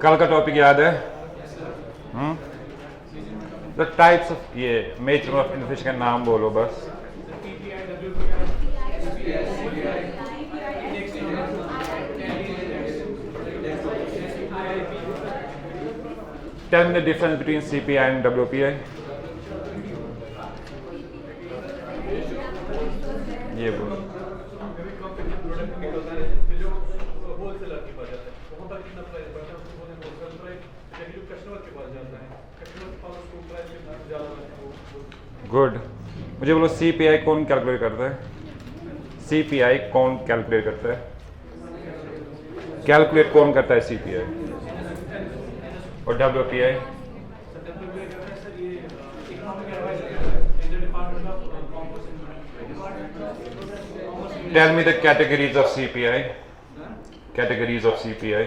कल का टॉपिक याद है? द टाइप्स ऑफ, ये मेजर ऑफ इनफिश का नाम बोलो बस। Tell me the difference between CPI and WPI. ये बोलो। गुड। मुझे बोलो CPI कौन कैलकुलेट करता है? CPI कौन कैलकुलेट करता है? कैलकुलेट कौन करता है CPI? और WPI? Tell me the categories of CPI. Categories of CPI.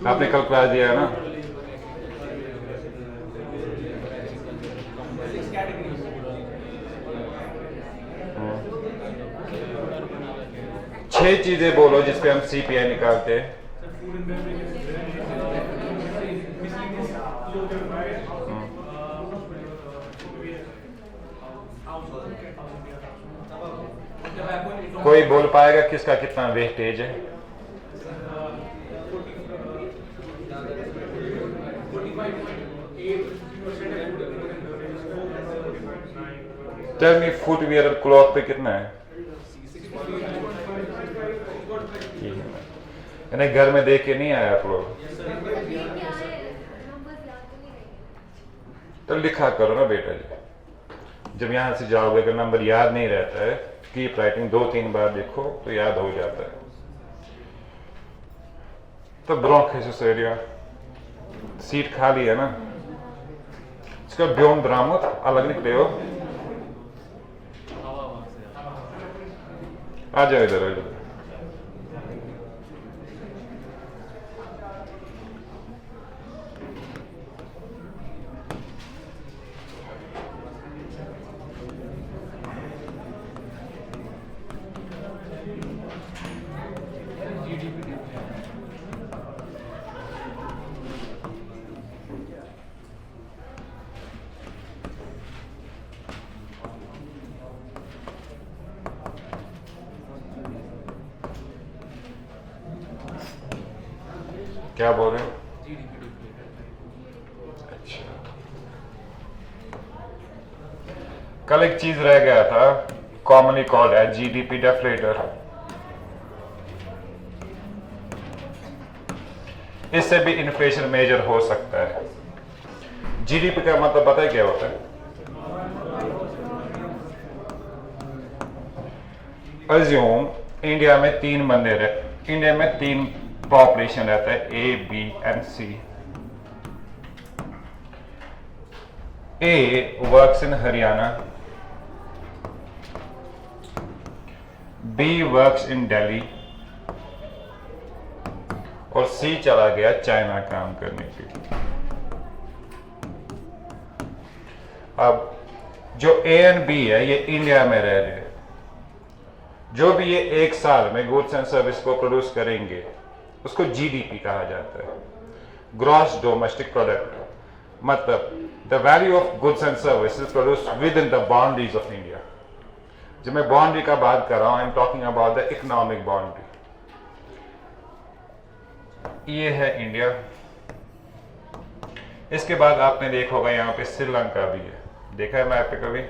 आपने कल क्लास दिया है ना? छह चीजें बोलो जिस पे हम CPI निकालते हैं। कोई बोल पाएगा किसका कितना वेस्टेज है? टेल मी फुटवियर और क्लॉथ पे कितना है? यानी घर में देख के नहीं आया आप लोग? तो लिखा करो ना बेटा जी। जब यहां से जाओगे अगर नंबर याद नहीं रहता है, कीप राइटिंग, 2-3 बार देखो तो याद हो जाता है। तो ब्रोंकिस एरिया, सीट खाली है ना, इसका ब्योन ब्राह्मण अलग निकले हो। आ जाओ इधर, इधर। क्या बोल रहे हो? अच्छा, कल एक चीज रह गया था, कॉमनली कॉल्ड एज GDP डेफ्लेटर। इससे भी इन्फ्लेशन मेजर हो सकता है। GDP का मतलब पता है क्या होता है? अज्यूम इंडिया में 3 बंदे रहते, इंडिया में 3 पॉपुलेशन रहता है, A, B and C. A works in Haryana, B works in Delhi और C चला गया चाइना काम करने के लिए। अब जो A and B है ये इंडिया में रह रहे हैं। जो भी ये एक साल में गुड्स एंड सर्विस को प्रोड्यूस करेंगे उसको GDP कहा जाता है, ग्रॉस डोमेस्टिक प्रोडक्ट। मतलब the value of goods and services produce with in the boundaries of India. जब मैं बाउंड्री का बात कर रहा हूं, I am talking about the economic boundary. ये है इंडिया। इसके बाद आपने देखा होगा यहां पे श्रीलंका भी है, देखा है मैप पे कभी?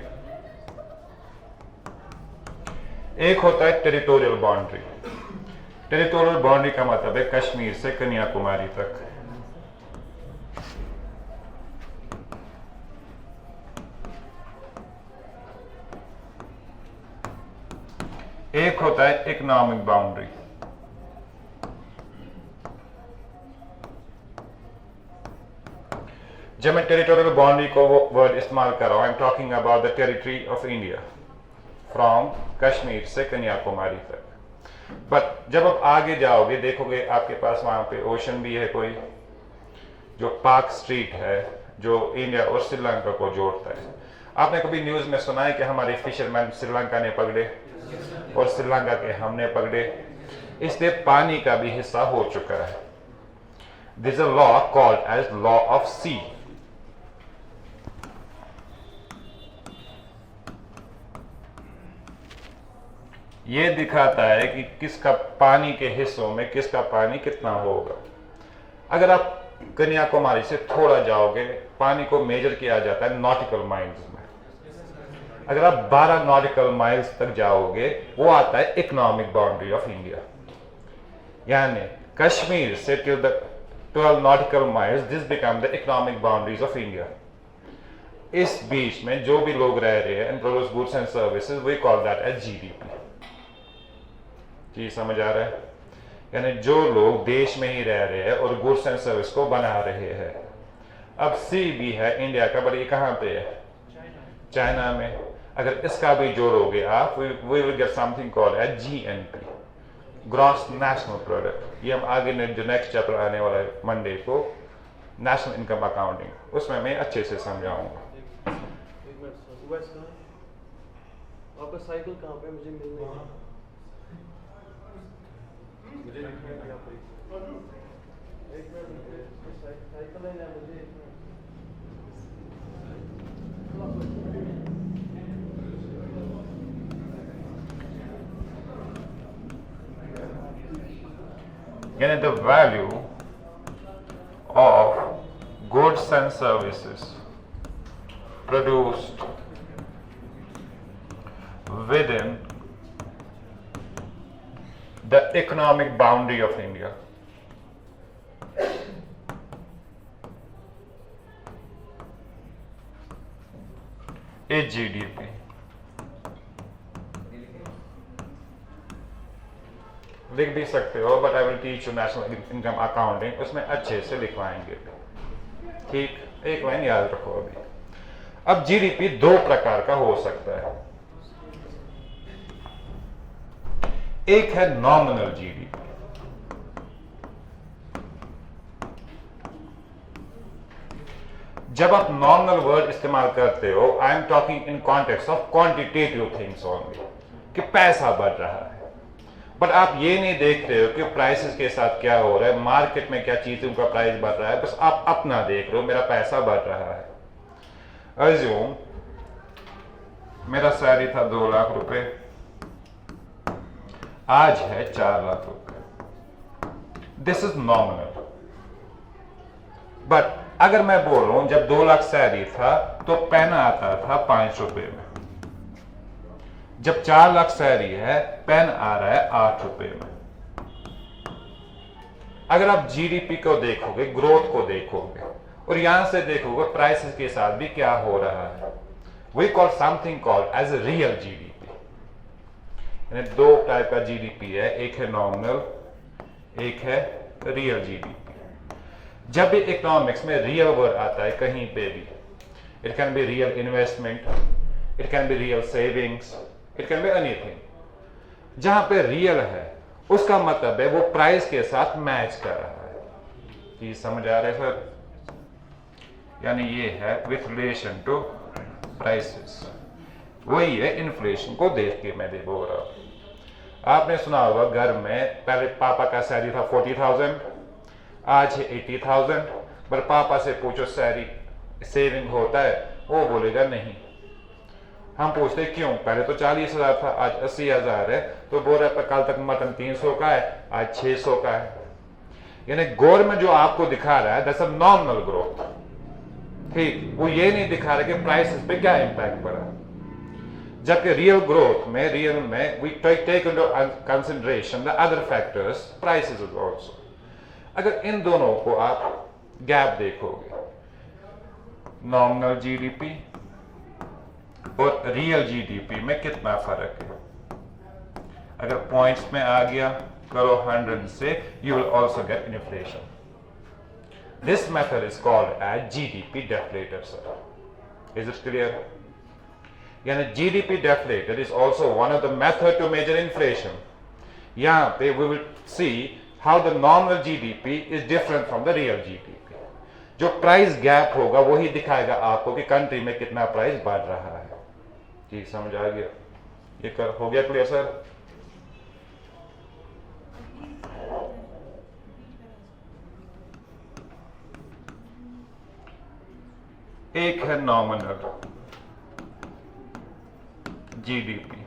एक होता है टेरिटोरियल बाउंड्री। टेरिटोरियल बाउंड्री का मतलब है कश्मीर से कन्याकुमारी तक। एक होता है इकोनॉमिक बाउंड्री। जब मैं टेरिटोरियल बाउंड्री को वो वर्ड इस्तेमाल कर रहा हूं, I am talking about the territory of India from Kashmir से कन्याकुमारी तक। बट जब आप आगे जाओगे देखोगे आपके पास वहां पे ओशन भी है कोई, जो पाक स्ट्रीट है जो इंडिया और श्रीलंका को जोड़ता है। आपने कभी न्यूज में सुना है कि हमारे फिशरमैन श्रीलंका ने पकड़े और श्रीलंका के हमने पकड़े? इसलिए पानी का भी हिस्सा हो चुका है। This is a law called as law of sea. ये दिखाता है कि किसका पानी के हिस्सों में किसका पानी कितना होगा। अगर आप कन्याकुमारी से थोड़ा जाओगे, पानी को मेजर किया जाता है नॉटिकल माइल्स में। अगर आप 12 नॉटिकल माइल्स तक जाओगे, वो आता है इकोनॉमिक बाउंड्री ऑफ इंडिया। यानी कश्मीर से till the 12 nautical miles, this become the economic boundaries of India. इस बीच में जो भी लोग रह रहे हैं, produce goods and services, we call that as GDP. जी समझ आ रहा है? यानी जो लोग देश में ही रह रहे हैं और गुड्स एंड सर्विस को बना रहे हैं। अब सी भी है इंडिया का, बट ये कहां पे है? चाइना में। अगर इसका भी जोड़ोगे आप, we will get something called as GNP, gross national product. ये हम आगे जो नेक्स्ट चैप्टर आने वाला है मंडे को, नेशनल इनकम अकाउंटिंग, उसमें मैं अच्छे से समझाऊंगा। आपका साइकिल कहाँ पे? मुझे मिलने है। मुझे यहाँ पे एक मिनट, साइकिल है ना मुझे। यानी the value of goods and services produced within the economic boundary of India. Is GDP. लिख भी सकते हो, but I will teach you national income accounting, उसमें अच्छे से लिखवाएंगे। ठीक, एक लाइन याद रखो अभी। अब जीडीपी दो प्रकार का हो सकता है। एक है नॉमिनल जीडीपी। जब आप नॉमिनल वर्ड इस्तेमाल करते हो, आई am talking in context of quantitative things only, कि पैसा बढ़ रहा है। बट आप ये नहीं देख रहे हो कि प्राइसेस के साथ क्या हो रहा है, मार्केट में क्या चीजों का प्राइस बढ़ रहा है, बस आप अपना देख रहे हो, मेरा पैसा बढ़ रहा है। अज्यूम मेरा सैलरी था 2 लाख रुपए, आज है 4 लाख रुपए। This is nominal. बट अगर मैं बोल रहा हूं जब 2 लाख सैलरी था तो पेन आता था 5 रुपए में, जब 4 लाख सैलरी है पेन आ रहा है 8 रुपए में। अगर आप जीडीपी को देखोगे, ग्रोथ को देखोगे और यहां से देखोगे प्राइसेस के साथ भी क्या हो रहा है, we call something called as real GDP. यानी दो टाइप का जीडीपी है, एक है नॉमिनल, एक है रियल जीडीपी। जब भी इकोनॉमिक्स में रियल वर्ड आता है कहीं पे भी, it can be real investment, it can be real savings, it can be anything. जहां पे रियल है उसका मतलब है वो प्राइस के साथ मैच कर रहा है। ये समझ आ रहा है सर? यानी ये है विथ रिलेशन टू प्राइसेस। वही है इन्फ्लेशन को देख के मैं बोल रहा हूं। आपने सुना होगा घर में पहले पापा का सैलरी था 40,000, आज है 80,000, पर पापा से पूछो सैलरी सेविंग होता है, वो बोलेगा नहीं। हम पूछते क्यों, पहले तो 40,000 था, आज 80,000 है, तो बोल रहा है कल तक मटन 300 का है, आज 600 का है। यानी गवर्नमेंट जो आपको दिखा रहा है दैट्स अ नॉमिनल ग्रोथ। ठीक, वो ये नहीं दिखा रहा कि प्राइसेस पे क्या इंपैक्ट पड़ा। जबकि रियल ग्रोथ में, रियल में we take into consideration the other factors, prices also. अगर इन दोनों को आप गैप देखोगे, नॉमिनल जीडीपी और रियल जीडीपी में कितना फर्क है, अगर पॉइंट्स में आ गया करो 100 से, you will also get inflation. This method is called as GDP deflator sir. Is it clear? यानी GDP deflator is also one of the method to measure inflation. यहां पे we will see how the nominal GDP is different from the real GDP. जो price gap होगा वही दिखाएगा आपको कि country में कितना प्राइस बढ़ रहा है। जी समझ आ गया? ये हो गया क्लियर सर? एक है नॉमिनल जीडीपी।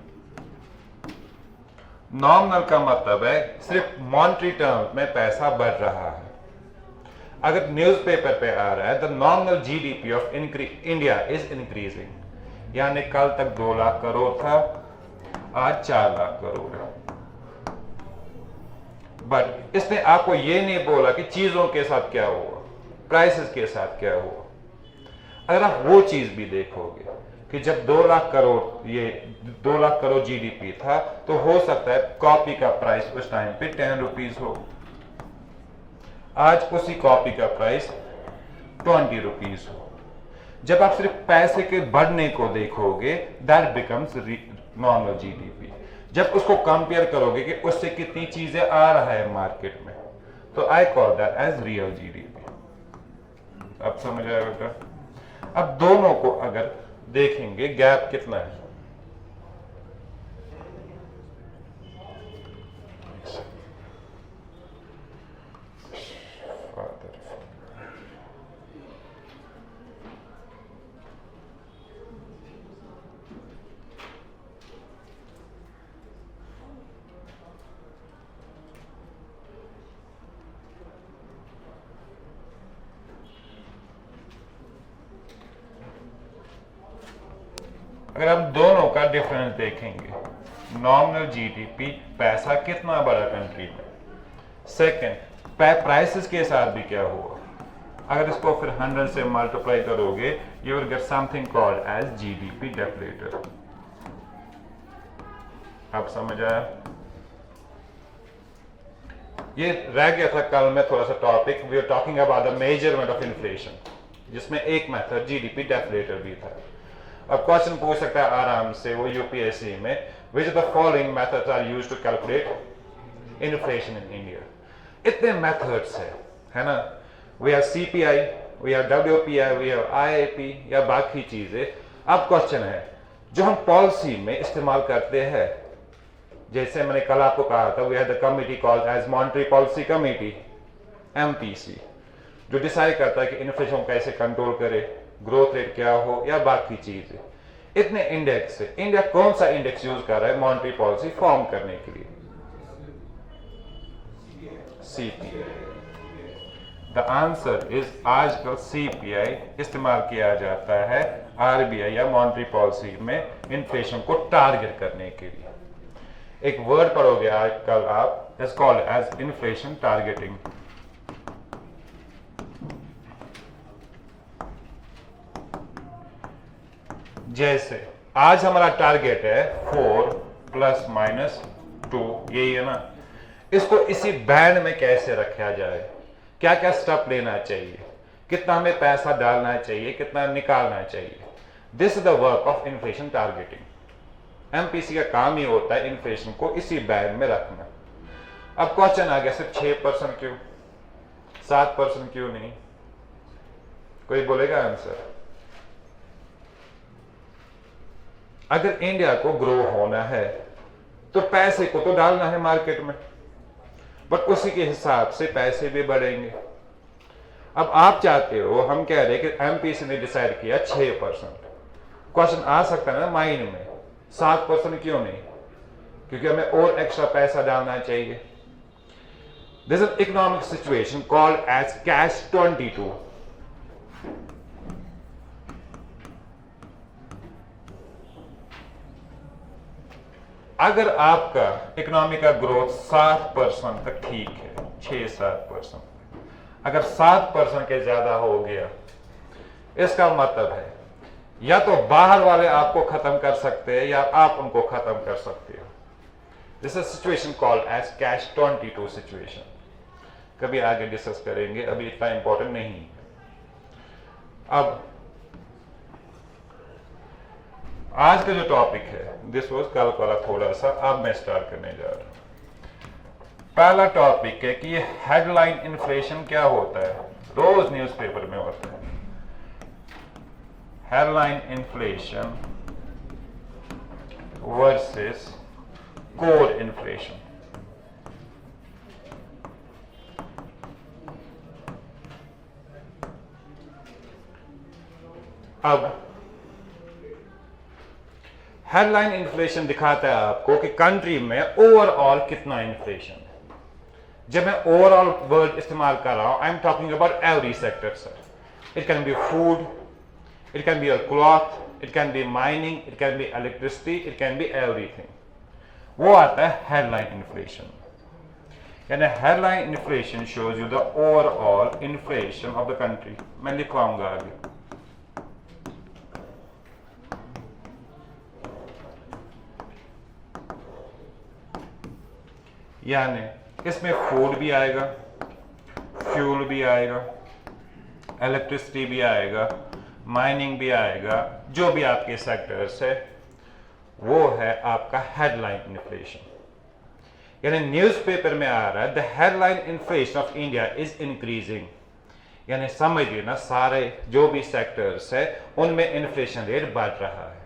नॉमिनल का मतलब है सिर्फ मॉनेटरी टर्म्स में पैसा बढ़ रहा है। अगर न्यूज़पेपर पे आ रहा है the nominal GDP of India is increasing, यानी कल तक 2 लाख करोड़ था, आज 4 लाख करोड़ है। बट इसने आपको ये नहीं बोला कि चीजों के साथ क्या हुआ, प्राइसेस के साथ क्या हुआ। अगर आप वो चीज भी देखोगे कि जब 2 लाख करोड़ ये 2 लाख करोड़ जीडीपी था, तो हो सकता है कॉपी का प्राइस उस टाइम पे 10 रुपीज हो, आज उसी कॉपी का प्राइस 20 रुपीज हो। जब आप सिर्फ पैसे के बढ़ने को देखोगे दैट बिकम्स नॉर्मल जीडीपी। जब उसको कंपेयर करोगे कि उससे कितनी चीजें आ रहा है मार्केट में, तो I call that as real GDP. अब समझ आया बेटा? अब दोनों को अगर देखेंगे गैप कितना है, अगर हम दोनों का डिफरेंस देखेंगे, नॉमिनल जीडीपी पैसा कितना बड़ा कंट्री में, सेकंड प्राइसेस के साथ भी क्या हुआ। अगर इसको फिर 100 से मल्टीप्लाई करोगे you will get something called as GDP deflator. आप समझ आया? ये रह गया था कल में थोड़ा सा topic, we are talking about the measurement of inflation, जिसमें एक मेथड जीडीपी डेफलेटर भी था। अब क्वेश्चन पूछ सकता है आराम से वो यूपीएससी में, which of the following methods are used to calculate inflation in India. इतने मेथड्स है ना, we have CPI, we have WPI, we have IIP या बाकी चीजें। अब क्वेश्चन है जो हम पॉलिसी में इस्तेमाल करते हैं, जैसे मैंने कल आपको कहा था we have the committee called as monetary policy committee, MPC, जो डिसाइड करता है कि इन्फ्लेशन को कैसे कंट्रोल करे, ग्रोथ रेट क्या हो या बाकी चीजें। इतने इंडेक्स है, इंडिया कौन सा इंडेक्स यूज कर रहा है मॉनेटरी पॉलिसी फॉर्म करने के लिए? सीपीआई। द आंसर इज आजकल सीपीआई इस्तेमाल किया जाता है आरबीआई या मॉनेटरी पॉलिसी में इन्फ्लेशन को टारगेट करने के लिए। एक वर्ड पढ़ोगे आजकल आप, is called as inflation targeting. जैसे आज हमारा टारगेट है 4 ± 2, यही है ना। इसको इसी बैंड में कैसे रखा जाए, क्या क्या स्टेप लेना चाहिए, कितना हमें पैसा डालना चाहिए, कितना निकालना चाहिए, this is the work of inflation targeting. MPC का काम ही होता है इन्फ्लेशन को इसी बैंड में रखना। अब क्वेश्चन आ गया सिर्फ 6% क्यों, 7% क्यों नहीं? कोई बोलेगा आंसर? अगर इंडिया को ग्रो होना है तो पैसे को तो डालना है मार्केट में, बट उसी के हिसाब से पैसे भी बढ़ेंगे। अब आप चाहते हो, हम कह रहे हैं कि एमपीसी ने डिसाइड किया 6%। क्वेश्चन आ सकता है ना माइंड में, 7% क्यों नहीं? क्योंकि हमें और एक्स्ट्रा पैसा डालना चाहिए। This is economic situation called as cash 22। अगर आपका इकोनॉमी का ग्रोथ 7% तक ठीक है, 6-7%, अगर 7% के ज्यादा हो गया, इसका मतलब है या तो बाहर वाले आपको खत्म कर सकते हैं या आप उनको खत्म कर सकते हो। This is situation called as cash 22 situation. कभी आगे डिस्कस करेंगे, अभी इतना इंपॉर्टेंट नहीं है। अब आज का जो टॉपिक है दिस वाज कल वाला थोड़ा सा, अब मैं स्टार्ट करने जा रहा हूं। पहला टॉपिक है कि ये हेडलाइन इन्फ्लेशन क्या होता है, रोज न्यूज़पेपर में होता है। Headline inflation versus core inflation. अब हेडलाइन इन्फ्लेशन दिखाता है आपको कि कंट्री में ओवरऑल कितना इन्फ्लेशन है। जब मैं ओवरऑल वर्ड इस्तेमाल कर रहा हूं, I am talking about every sector sir. It can be food, it can be your cloth, it can be mining, it can be electricity, it can be everything. वो आता है हेडलाइन इन्फ्लेशन। यानी headline inflation shows you the overall inflation of the country. मैं लिखवाऊंगा आगे। यानी इसमें food भी आएगा, फ्यूल भी आएगा, इलेक्ट्रिसिटी भी आएगा, माइनिंग भी आएगा, जो भी आपके सेक्टर्स है वो है आपका हेडलाइन इन्फ्लेशन। यानी न्यूज़पेपर में आ रहा है the headline inflation of India is increasing. यानी समझिए ना, सारे जो भी सेक्टर्स है उनमें इन्फ्लेशन रेट बढ़ रहा है।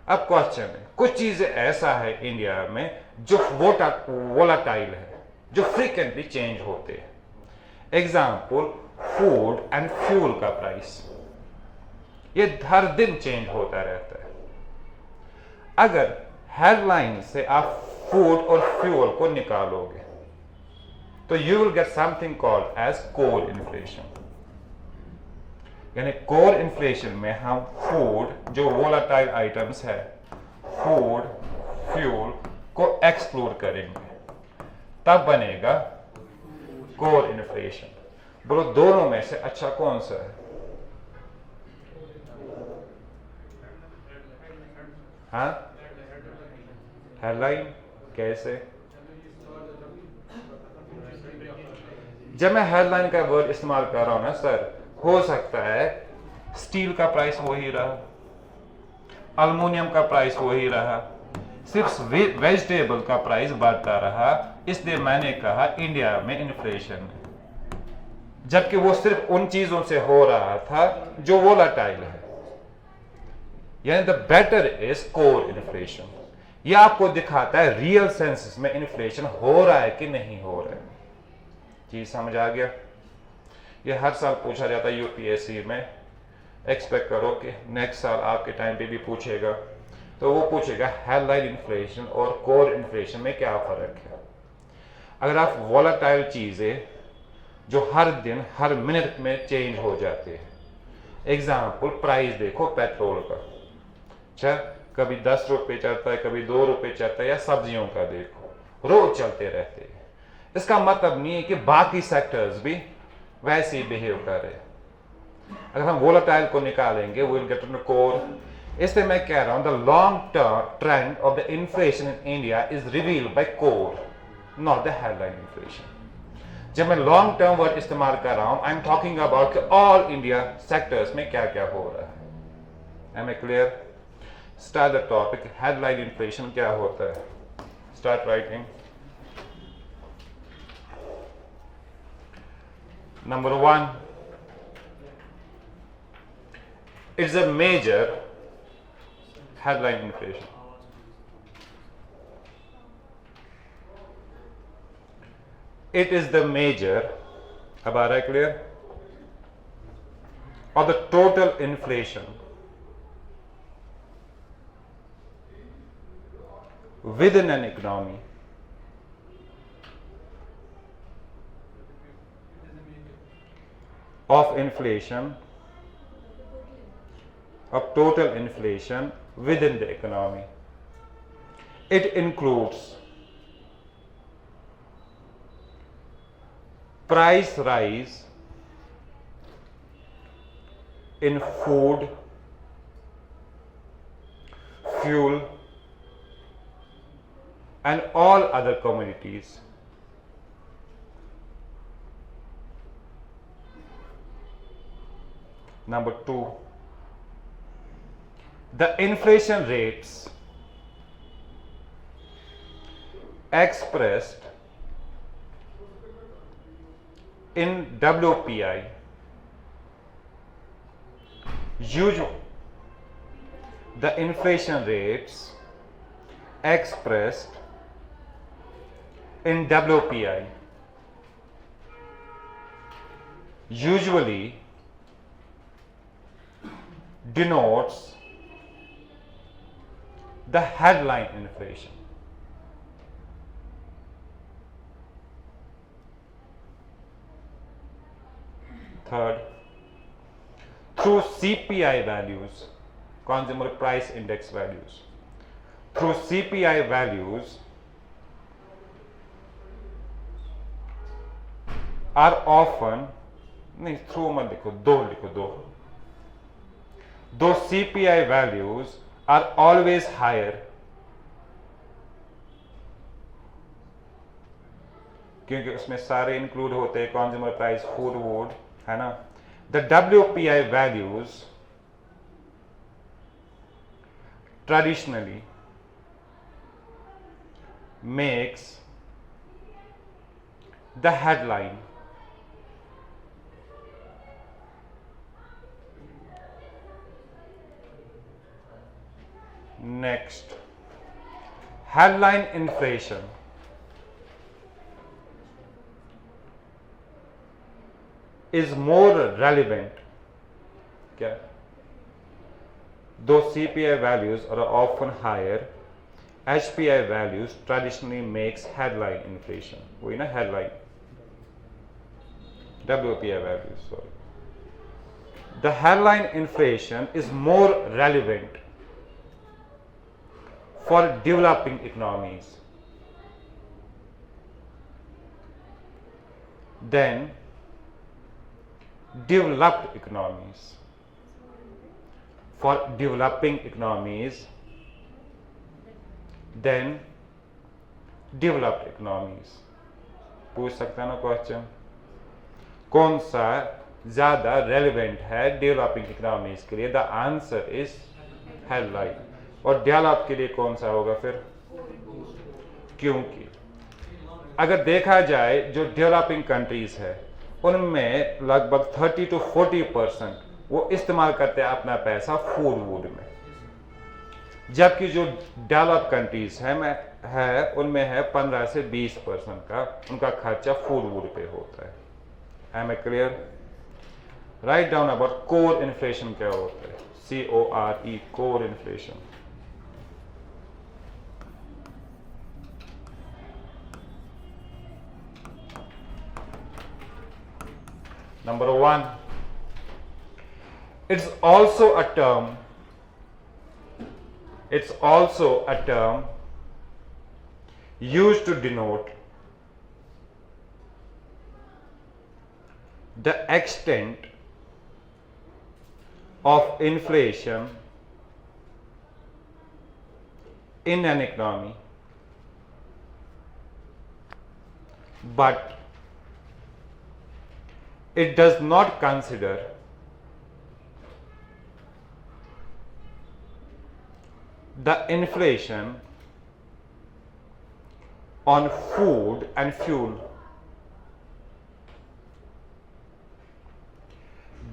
अब क्वेश्चन है, कुछ चीजें ऐसा है इंडिया में जो वोलाटाइल है, जो फ्रीक्वेंटली चेंज होते हैं। एग्जाम्पल, फूड एंड फ्यूल का प्राइस, ये हर दिन चेंज होता रहता है। अगर हेडलाइन से आप फूड और फ्यूल को निकालोगे तो you will get something called as core inflation. यानी कोर इन्फ्लेशन में हम फूड, जो वोलाटाइल आइटम्स है, फूड, फ्यूल को एक्सक्लूड करेंगे, तब बनेगा कोर इन्फ्लेशन। बोलो दोनों में से अच्छा कौन सा है? हाँ, हेडलाइन। कैसे? जब मैं हेडलाइन का वर्ड इस्तेमाल कर रहा हूं ना सर, हो सकता है स्टील का प्राइस वही रहा, अल्युमिनियम का प्राइस वही रहा, सिर्फ वेजिटेबल का प्राइस बढ़ता रहा, इसलिए मैंने कहा इंडिया में इन्फ्लेशन है। जबकि वो सिर्फ उन चीजों से हो रहा था जो वोलाटाइल है। यानी the better is core inflation. यह आपको दिखाता है रियल सेंसेस में इन्फ्लेशन हो रहा है कि नहीं हो रहा है। चीज समझ आ गया? ये हर साल पूछा जाता है यूपीएससी में। एक्सपेक्ट करो कि नेक्स्ट साल आपके टाइम पे भी पूछेगा, तो वो पूछेगा हेडलाइन इन्फ्लेशन और कोर इन्फ्लेशन में क्या फर्क है। अगर आप वोलाटाइल चीजें जो हर दिन हर मिनट में चेंज हो जाते हैं, एग्जाम्पल प्राइस देखो पेट्रोल का, अच्छा कभी 10 रुपए चढ़ता है, कभी 2 रुपए चढ़ता है, या सब्जियों का देखो रोज चलते रहते हैं। इसका मतलब नहीं है कि बाकी सेक्टर्स भी वैसे ही बिहेव कर रहे हैं। अगर हम वोलाटाइल को निकालेंगे वो विल गेट टू कोर। इसलिए मैं कह रहा हूं the long term trend of the inflation in India is revealed by core, not the headline inflation. जब मैं लॉन्ग टर्म वर्ड इस्तेमाल कर रहा हूं, I am talking about all India sectors में क्या क्या हो रहा है। Am I clear? Start the topic. Headline inflation क्या होता है? Start writing. Number 1, it's a major headline inflation. It is the major, अब आ रहा है clear, of the total inflation within an economy. Of inflation, of total inflation within the economy. It includes price rise in food, fuel, and all other commodities. Number 2, the inflation rates expressed in WPI the inflation rates expressed in WPI usually denotes the headline inflation. Third, through CPI values, consumer price index values, through CPI values are often, नहीं through मत लिखो, दो those CPI values are always higher, क्योंकि उसमें सारे include होते हैं, consumer price, food would, है ना. The WPI values traditionally makes the headline. Next, headline inflation is more relevant. क्या? Though CPI values are often higher, HPI values traditionally makes headline inflation. वही ना headline. WPI values, sorry. The headline inflation is more relevant for developing economies than developed economies. For developing economies than developed economies. पूछ सकता है ना question, कौन सा ज्यादा relevant है डेवलपिंग इकोनॉमीज के लिए? The answer is headline. और डेवलप के लिए कौन सा होगा फिर? क्योंकि अगर देखा जाए जो डेवलपिंग कंट्रीज है उनमें लगभग 30 to 40% वो इस्तेमाल करते हैं अपना पैसा फूड वूड में, जबकि जो डेवलप कंट्रीज है उनमें है 15 से 20% का उनका खर्चा फूड वूड पे होता है. Am I clear? Write down about core inflation क्या होता है. CORE, core inflation. Number 1, it's also a term used to denote the extent of inflation in an economy, but it does not consider the inflation on food and fuel.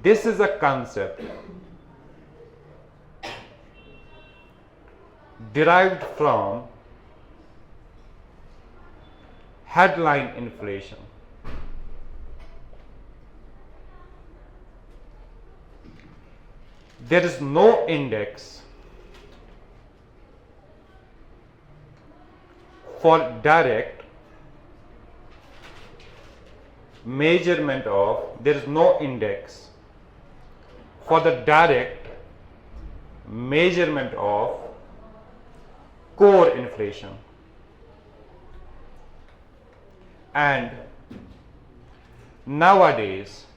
This is a concept derived from headline inflation. There is no index for direct measurement of, there is no index for the direct measurement of core inflation, and nowadays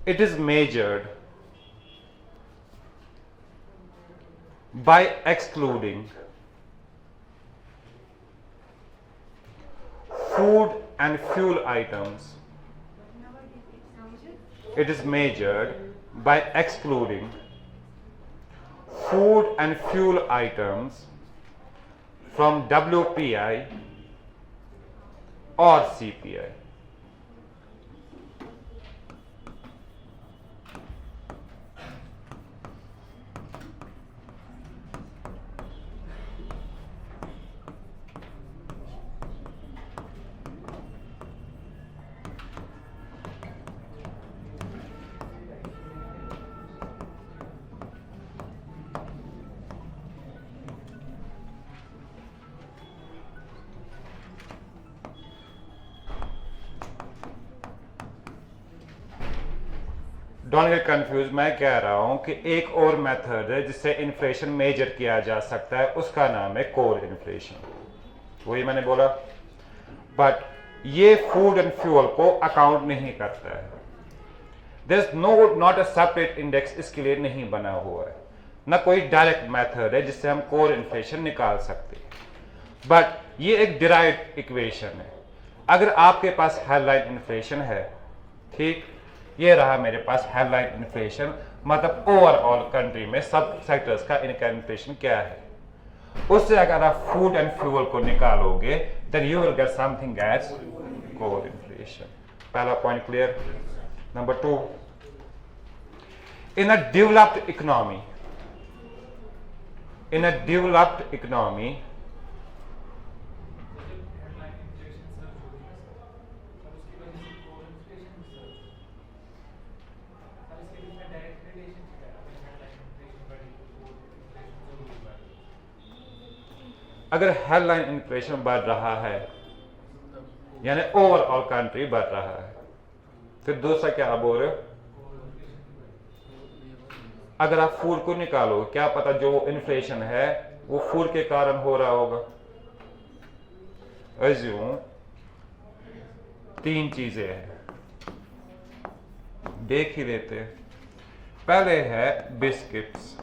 it is measured by excluding food and fuel items. It is measured by excluding food and fuel items from WPI or CPI. Don't get confuse, मैं कह रहा हूं कि एक और method है जिससे inflation major किया जा सकता है, उसका नाम है कोर इन्फ्लेशन, वही मैंने बोला। बट ये फूड एंड फ्यूल को अकाउंट नहीं करता है। There is not a separate index इसके लिए नहीं बना हुआ है, ना कोई डायरेक्ट मेथड है जिससे हम कोर इन्फ्लेशन निकाल सकते हैं। बट ये एक डिराइव्ड इक्वेशन है। अगर आपके पास हेडलाइन इन्फ्लेशन है, ठीक, ये रहा मेरे पास हेडलाइन इन्फ्लेशन, मतलब ओवरऑल कंट्री में सब सेक्टर्स का इनका इन्फ्लेशन क्या है, उससे अगर आप फूड एंड फ्यूल को निकालोगे then you will get something as core inflation. पहला point clear. Number 2, in a developed economy, in a developed economy, अगर हेडलाइन इन्फ्लेशन बढ़ रहा है यानी ओवरऑल कंट्री बढ़ रहा है, फिर दूसरा क्या आप बोल रहे हो? अगर आप फूड को निकालो, क्या पता जो इन्फ्लेशन है वो फूड के कारण हो रहा होगा। अज्यूम 3 चीजें हैं, देख ही लेते हैं। पहले है बिस्किट्स।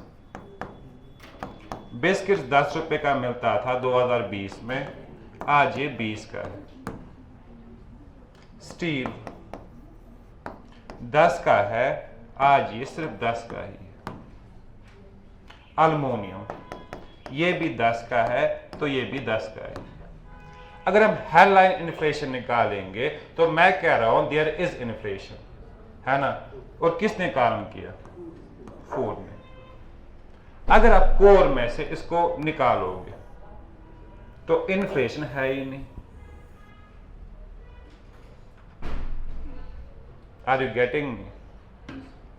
बिस्किट्स 10 रुपए का मिलता था 2020 में, आज ये 20 का है। स्टील 10 का है, आज ये सिर्फ 10 का ही है। अल्मोनियम ये भी 10 का है, तो ये भी 10 का है। अगर हम हेडलाइन इन्फ्लेशन निकालेंगे तो मैं कह रहा हूं देयर इज इन्फ्लेशन, है ना, और किसने कारण किया? फूड ने। अगर आप कोर में से इसको निकालोगे तो इन्फ्लेशन है ही नहीं। Are you getting me?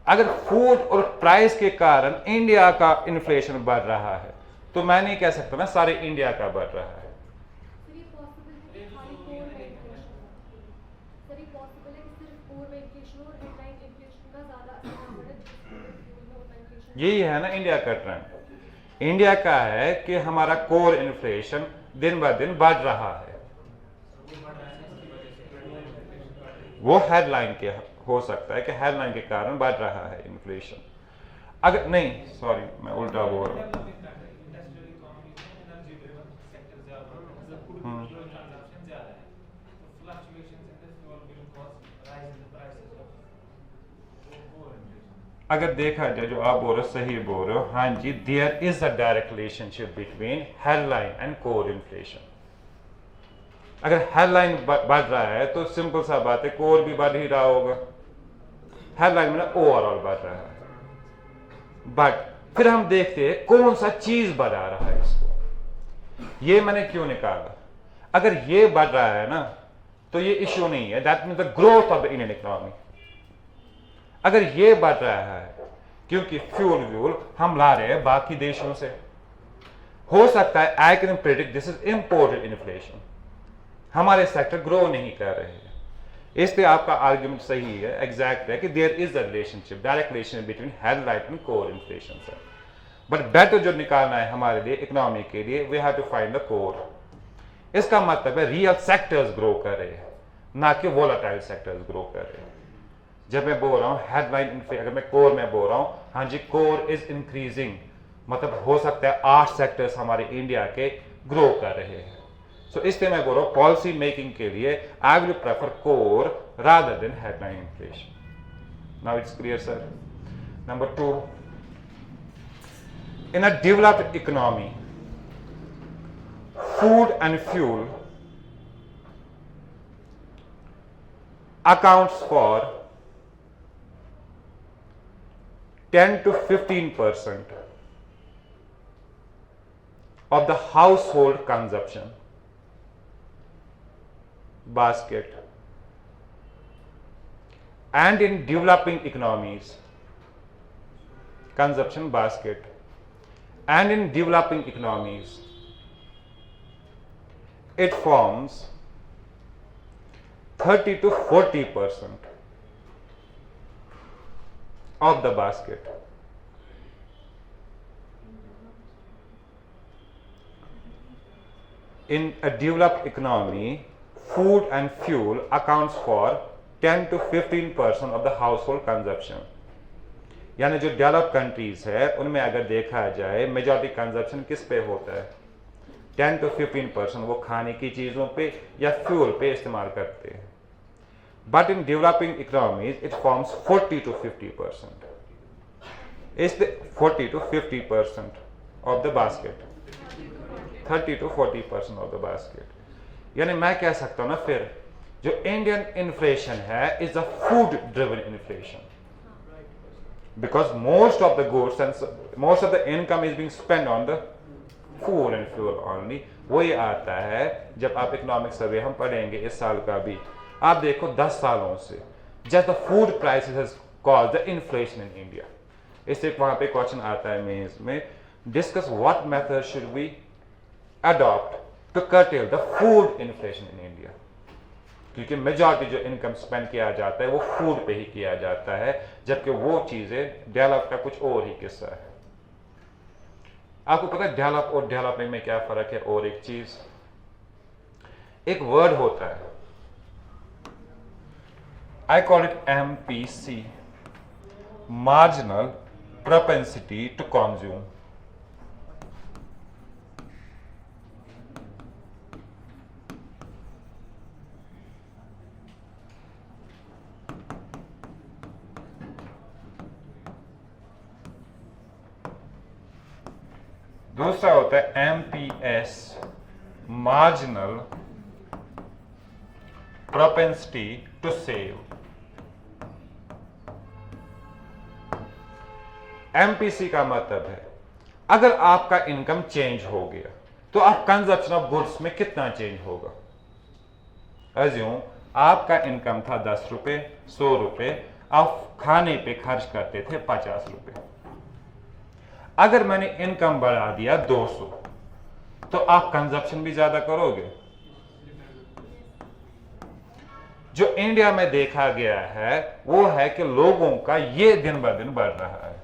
अगर फूड और प्राइस के कारण इंडिया का इन्फ्लेशन बढ़ रहा है तो मैं नहीं कह सकता ना सारे इंडिया का बढ़ रहा है। यही है ना इंडिया का ट्रेंड। इंडिया का है कि हमारा कोर इन्फ्लेशन दिन ब दिन बढ़ रहा है। वो हेडलाइन के हो सकता है कि हेडलाइन के कारण बढ़ रहा है इन्फ्लेशन। अगर नहीं, सॉरी मैं उल्टा बोल रहा हूं। अगर देखा जाए जो आप बोल रहे हो सही बोल रहे हो, हाँ जी, there is a direct relationship between headline and core inflation. अगर हेडलाइन बढ़ रहा है तो सिंपल सा बात है कोर भी बढ़ ही रहा होगा। हेडलाइन में ओवरऑल बढ़ रहा है, बट फिर हम देखते हैं कौन सा चीज बढ़ा रहा है इसको। ये मैंने क्यों निकाला? अगर ये बढ़ रहा है ना तो ये इश्यू नहीं है, that means the growth of the Indian economy. अगर ये बढ़ रहा है क्योंकि फ्यूल हम ला रहे हैं बाकी देशों से, हो सकता है I can predict this is imported inflation, हमारे सेक्टर ग्रो नहीं कर रहे हैं। इसलिए आपका आर्ग्यूमेंट सही है, एग्जैक्ट है कि there is a relationship, direct relationship between headline and core inflation sir. But better जो निकालना है हमारे लिए इकोनॉमी के लिए, we have to find the core. इसका मतलब है रियल सेक्टर्स ग्रो कर रहे हैं, ना कि वोलाटाइल सेक्टर्स ग्रो कर रहे हैं। जब मैं बोल रहा हूँ हेडलाइन, अगर मैं कोर में बोल रहा हूँ, हाँ जी कोर इज इंक्रीजिंग, मतलब हो सकता है 8 सेक्टर्स हमारे इंडिया के ग्रो कर रहे हैं। सो इसलिए मैं बोल रहा हूँ पॉलिसी मेकिंग के लिए I will prefer core rather than headline inflation. Now it's clear sir. Number 2, in a developed economy food and fuel accounts for 10 to 15% of the household consumption basket, and in developing economies consumption basket, and in developing economies it forms 30 to 40%. of the basket. In a developed economy, food and fuel accounts for 10 to 15% of the household consumption. यानी जो develop countries है उनमें अगर देखा जाए majority consumption किस पे होता है, 10 to 15% वो खाने की चीज़ों पे या फ्यूल पे इस्तेमाल करते हैं. But in developing economies it forms 40 to 50%. It's the 40 to 50% of the basket. 30 to 40% of the basket. यानी मैं कह सकता हूँ ना फिर जो इंडियन इन्फ्लेशन है is a food driven inflation, because most of the goods and most of the income is being spend on the food and fuel only. वही आता है जब आप इकोनॉमिक सर्वे हम पढ़ेंगे इस साल का भी, आप देखो 10 सालों से just the food prices has caused the inflation in India. इससे वहां पे क्वेश्चन आता है मेंस में, discuss what method should we adopt to curtail the food inflation in India. क्योंकि मेजॉरिटी जो इनकम स्पेंड किया जाता है वो फूड पे ही किया जाता है, जबकि वो चीजें डेवलप का कुछ और ही किस्सा है. आपको पता है डेवलप और डेवलपिंग में क्या फर्क है? और एक चीज, एक वर्ड होता है, I call it MPC, marginal propensity to consume. दूसरा होता है MPS, marginal propensity to save. MPC का मतलब है अगर आपका इनकम चेंज हो गया तो आप कंजप्शन ऑफ गुड्स में कितना चेंज होगा. अज्यूम आपका इनकम था 10 रुपए, 100 रुपए, आप खाने पे खर्च करते थे 50 रुपए. अगर मैंने इनकम बढ़ा दिया 200 तो आप कंजप्शन भी ज्यादा करोगे. जो इंडिया में देखा गया है वो है कि लोगों का ये दिन ब दिन बढ़ रहा है.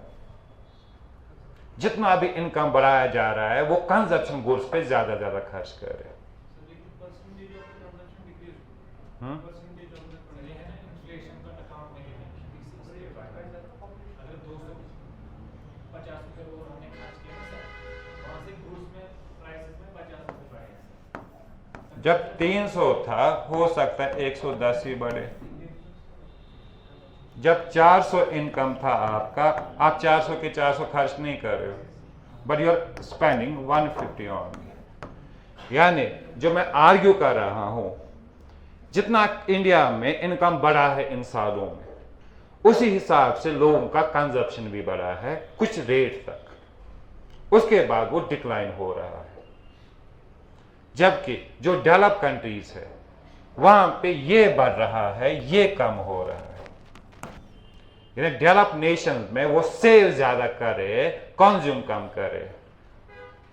जितना भी इनकम बढ़ाया जा रहा है वो कंजप्शन गुड्स पे ज्यादा खर्च कर रहे हैं. जब 300 था हो सकता है 110 ही बढ़े. जब 400 इनकम था आपका, आप 400 के 400 खर्च नहीं कर रहे हो, but you are spending 150 on. यानी जो मैं आर्ग्यू कर रहा हूं, जितना इंडिया में इनकम बढ़ा है इन सालों में, उसी हिसाब से लोगों का कंजप्शन भी बढ़ा है कुछ रेट तक, उसके बाद वो डिक्लाइन हो रहा है. जबकि जो डेवलप कंट्रीज है वहां पे ये बढ़ रहा है, ये कम हो रहा है. यानी डेवलप नेशन में वो सेव ज्यादा करे, कंज्यूम कम करे.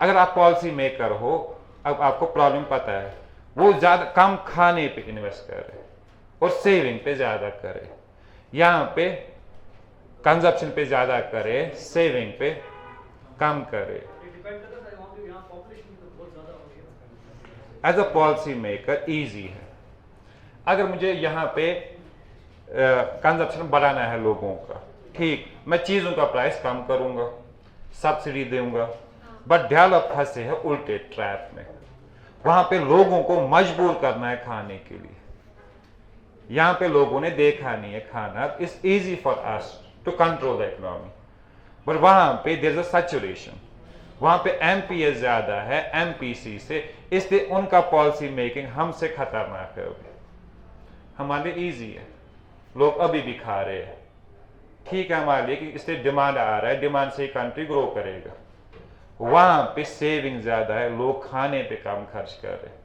अगर आप पॉलिसी मेकर हो, अब आपको प्रॉब्लम पता है, वो ज्यादा कम खाने पे इन्वेस्ट करे और सेविंग पे ज्यादा करे. यहां पे कंजप्शन पे ज्यादा करे, सेविंग पे कम करे. As a policy maker easy है. अगर मुझे यहां पे कंजप्शन बढ़ाना है लोगों का, ठीक, मैं चीजों का प्राइस कम करूंगा, सब्सिडी दूंगा, बट डेवलप फंसे है उल्टे ट्रैप में. वहां पे लोगों को मजबूर करना है खाने के लिए. यहां पे लोगों ने देखा नहीं है खाना. It's easy for us to control the economy, but वहां पे देयर इज अ सैचुरेशन. वहां पे MPS ज्यादा है MPC से, इसलिए उनका पॉलिसी मेकिंग हमसे खतरनाक है. अभी हमारे लिए इजी है, लोग अभी भी खा रहे हैं, ठीक है हमारे लिए, कि इसलिए डिमांड आ रहा है, डिमांड से कंट्री ग्रो करेगा. वहां पे सेविंग ज्यादा है, लोग खाने पे कम खर्च कर रहे हैं.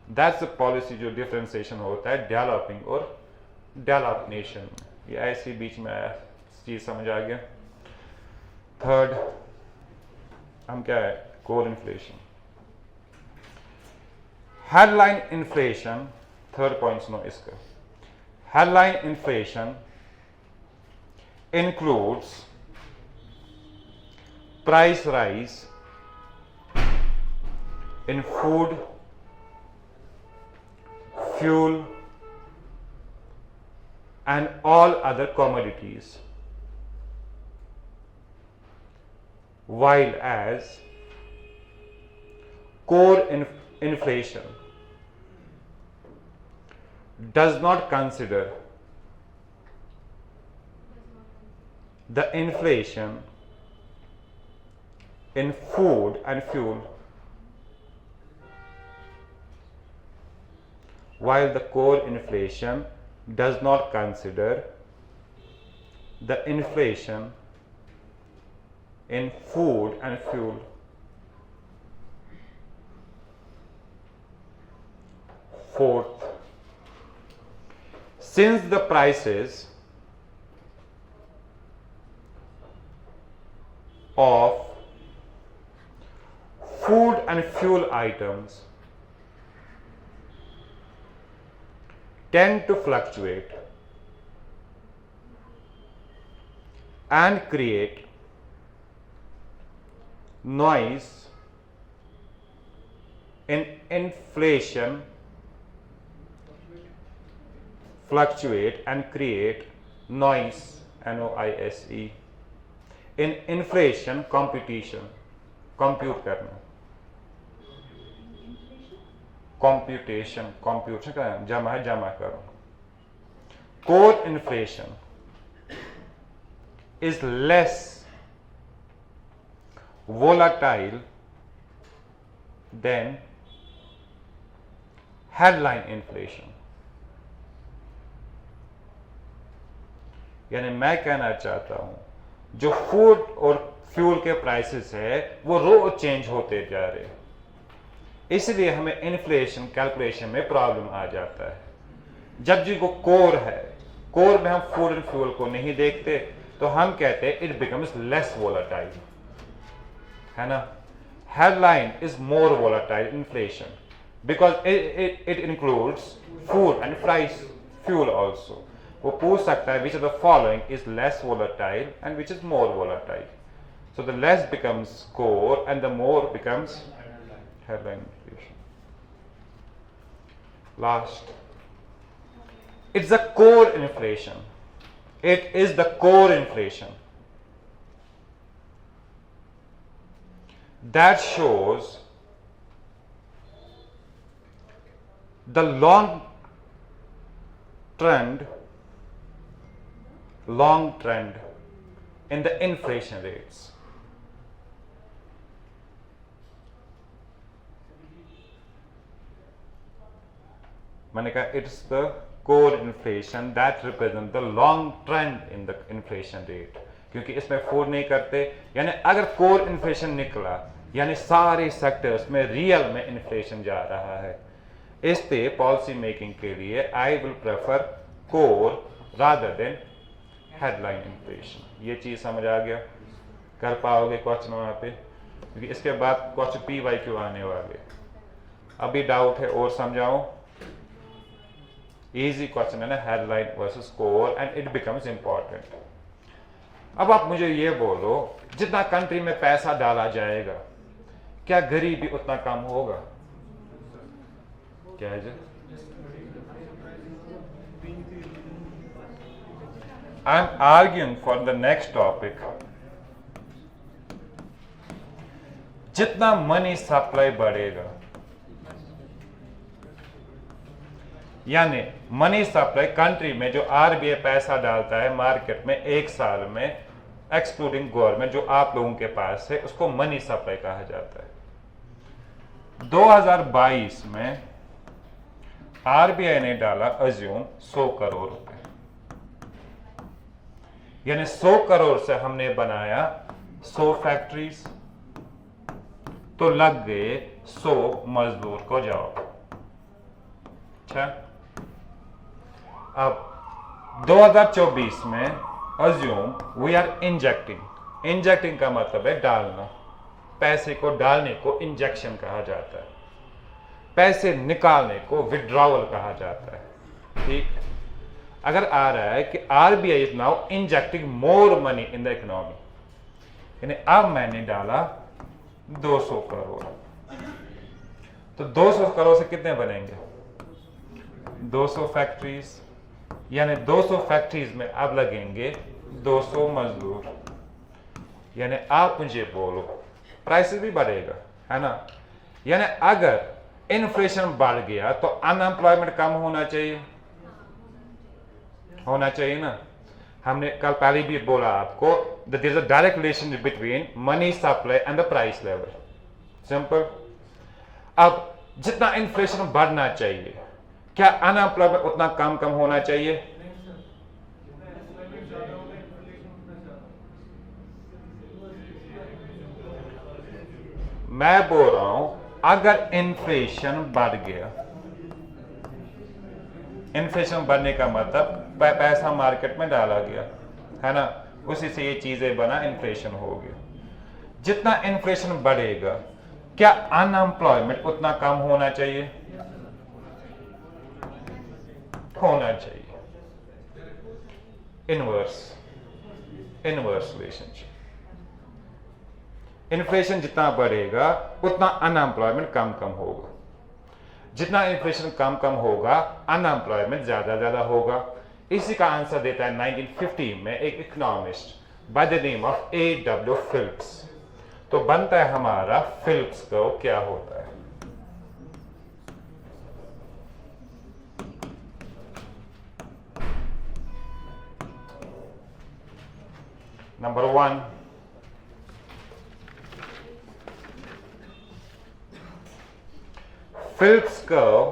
दैट्स द पॉलिसी जो डिफरेंशिएशन होता है डेवलपिंग और डेवलप नेशन में. ये ऐसी बीच में आया, चीज समझ आ गया. थर्ड हम क्या है, core inflation, headline inflation. Third point सुनो इसका. Headline inflation includes price rise in food, fuel, and all other commodities, while as core inflation does not consider the inflation in food and fuel, while the core inflation does not consider the inflation in food and fuel. Fourth, since the prices of food and fuel items tend to fluctuate and create noise in inflation, fluctuate and create noise, N-O-I-S-E, in inflation computation, compute करना, computation का जमा करो. Core inflation is less volatile than headline inflation. यानी मैं कहना चाहता हूं जो फूड और फ्यूल के प्राइसेस है वो रोज चेंज होते जा रहे हैं, इसलिए हमें इन्फ्लेशन कैलकुलेशन में प्रॉब्लम आ जाता है. जब जी वो कोर है, कोर में हम फूड एंड फ्यूल को नहीं देखते तो हम कहते हैं इट बिकम्स लेस वोलाटाइल, है ना. Headline is more volatile inflation because it includes food and price fuel also. वो पूछ सकता है विच of the following is less volatile and which is more volatile. So the less becomes core and the more becomes headline inflation. Last, it's the core inflation. It is the core inflation that shows the long trend in the inflation rates. मैंने कहा it's the core inflation that represent the long trend in the inflation rate, क्योंकि इसमें four नहीं करते. यानी अगर core inflation निकला यानी सारे सेक्टर्स में रियल में इन्फ्लेशन जा रहा है. इसलिए पॉलिसी मेकिंग के लिए I will prefer core rather than headline inflation. ये चीज समझ आ गया? कर पाओगे क्वेश्चन वहां पे, क्योंकि इसके बाद क्वेश्चन PYQ आने वाले. अभी डाउट है और समझाऊं? इजी क्वेश्चन है ना, headline versus core, and it becomes important. अब आप मुझे ये बोलो, जितना कंट्री में पैसा डाला जाएगा क्या गरीबी उतना कम होगा? क्या है जी? I am arguing for the next topic. जितना मनी सप्लाई बढ़ेगा, यानी मनी सप्लाई कंट्री में जो RBI पैसा डालता है मार्केट में एक साल में एक्सक्लूडिंग गवर्नमेंट जो आप लोगों के पास है, उसको मनी सप्लाई कहा जाता है. 2022 में RBI ने डाला अज्यूम 100 करोड़ रुपए, यानी 100 करोड़ से हमने बनाया 100 फैक्ट्रीज, तो लग गए 100 मजदूर को जॉब. अच्छा, अब 2024 में अज्यूम वी आर इंजेक्टिंग का मतलब है डालना. पैसे को डालने को इंजेक्शन कहा जाता है, पैसे निकालने को विड्रॉवल कहा जाता है. ठीक, अगर आ रहा है कि RBI is now injecting more money in the economy, यानी अब मैंने डाला 200 करोड़, तो 200 करोड़ से कितने बनेंगे? 200 फैक्ट्रीज, यानी 200 फैक्ट्रीज में अब लगेंगे 200 मजदूर। यानी आप मुझे बोलो प्राइसेस भी बढ़ेगा, है ना? यानी अगर इन्फ्लेशन बढ़ गया तो अनएम्प्लॉयमेंट कम होना चाहिए, होना चाहिए ना? हमने कल पहले भी बोला आपको that there is a direct relationship between money supply and the price level. Simple. अब जितना इन्फ्लेशन बढ़ना चाहिए, क्या अनएम्प्लॉयमेंट उतना कम होना चाहिए? मैं बोल रहा हूं अगर इन्फ्लेशन बढ़ गया, इन्फ्लेशन बढ़ने का मतलब पैसा मार्केट में डाला गया, है ना? उसी से ये चीजें बना, इन्फ्लेशन हो गया। जितना इन्फ्लेशन बढ़ेगा क्या अनएम्प्लॉयमेंट उतना कम होना चाहिए? होना चाहिए। Inverse relationship. इन्फ्लेशन जितना बढ़ेगा उतना अनएम्प्लॉयमेंट कम होगा, जितना इन्फ्लेशन कम होगा अनएम्प्लॉयमेंट ज्यादा होगा। इसी का आंसर देता है 1950 में एक economist by the name of A.W. Phillips. तो बनता है हमारा फिलिप्स कर्व क्या होता है? नंबर 1, फिलिप्स कर्व,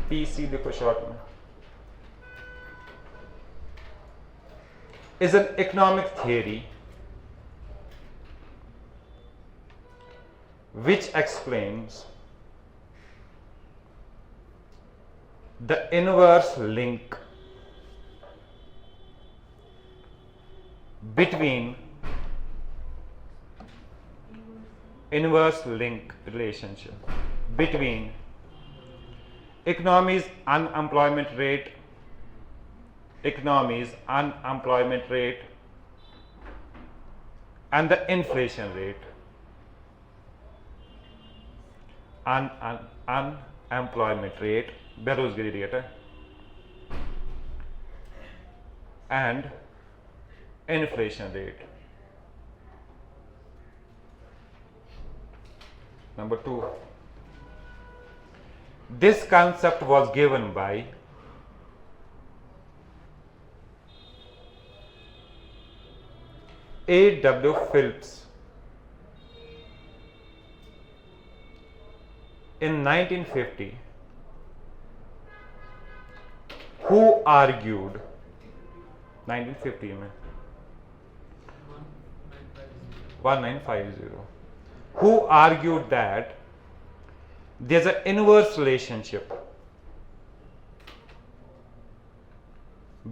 पीसी देखो शॉर्ट में, is an economic theory which explains the inverse link between relationship between economy's unemployment rate and the inflation rate, unemployment rate, बेरोजगारी रेट है, and inflation rate. Number 2, this concept was given by A.W. Phillips in 1950, who argued 1950 में 1950, who argued that there's an inverse relationship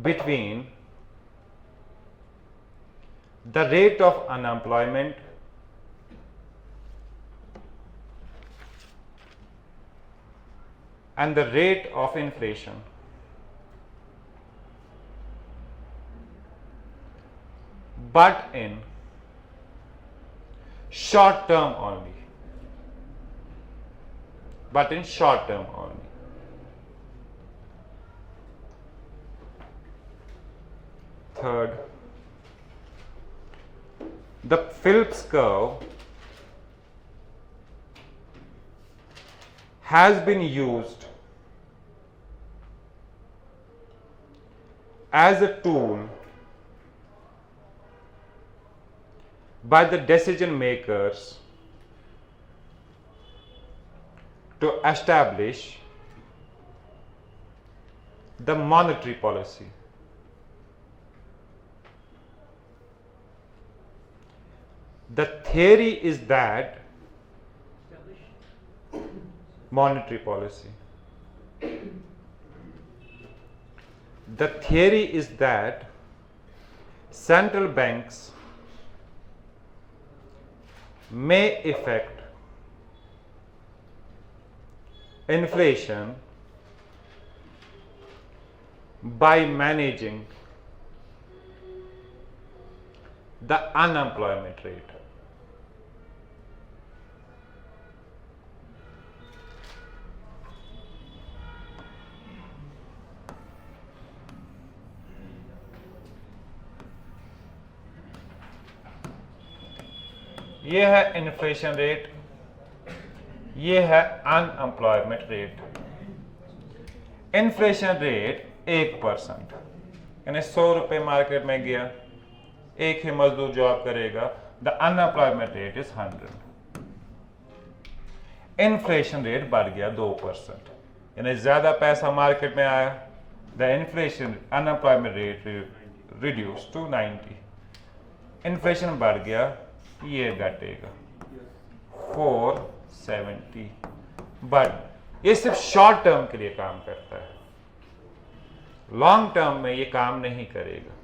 between the rate of unemployment and the rate of inflation. But in short term only. Third, the Phillips curve has been used as a tool by the decision makers to establish the monetary policy. The theory is that monetary policy. The theory is that central banks may affect inflation by managing the unemployment rate. ये है inflation rate, ये है unemployment rate. Inflation rate 1%, यानी 100 रुपए market में गया, एक ही मजदूर जॉब करेगा, the unemployment rate is 100। Inflation rate बढ़ गया 2%, यानी ज्यादा पैसा मार्केट में आया, the inflation unemployment rate reduce to 90। Inflation बढ़ गया, ये घटेगा 470। बट ये सिर्फ शॉर्ट टर्म के लिए काम करता है, लॉन्ग टर्म में ये काम नहीं करेगा।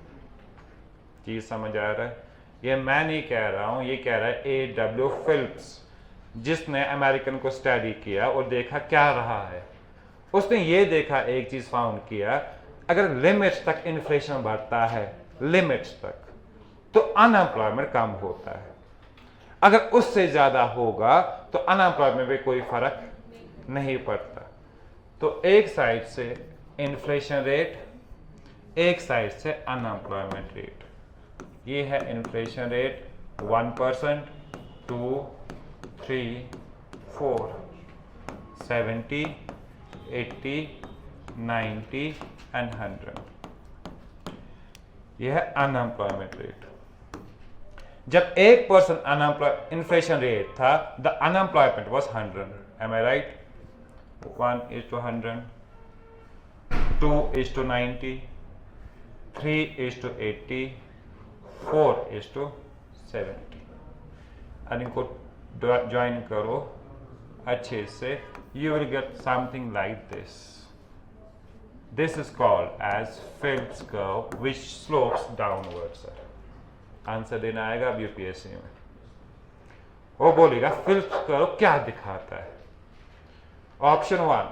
चीज समझ आ रहा है? ये मैं नहीं कह रहा हूं, ये कह रहा है A.W. फिलिप्स, जिसने अमेरिकन को स्टडी किया और देखा क्या रहा है। उसने ये देखा, एक चीज फाउंड किया, अगर लिमिट्स तक इन्फ्लेशन बढ़ता है, लिमिट्स तक, तो अनएम्प्लॉयमेंट कम होता है। अगर उससे ज्यादा होगा तो अनएम्प्लॉयमेंट में कोई फर्क नहीं पड़ता। तो एक साइड से इन्फ्लेशन रेट, एक साइड से अनएम्प्लॉयमेंट रेट। ये है इन्फ्लेशन रेट 1%, 2, 3, 4, 70, 80, 90 एंड 100। यह है अनएम्प्लॉयमेंट रेट। जब 1% इन्फ्लेशन रेट था, the unemployment was 100। Am I right? 1:100, 2:90, 3:80, 4:70। और इनको ज्वाइन करो अच्छे से, you will get something like this. This is called as Phillips curve, which slopes downwards. Answer देना आएगा अब यूपीएससी में, वो बोलेगा फिलिप्स कर्व क्या दिखाता है। Option 1,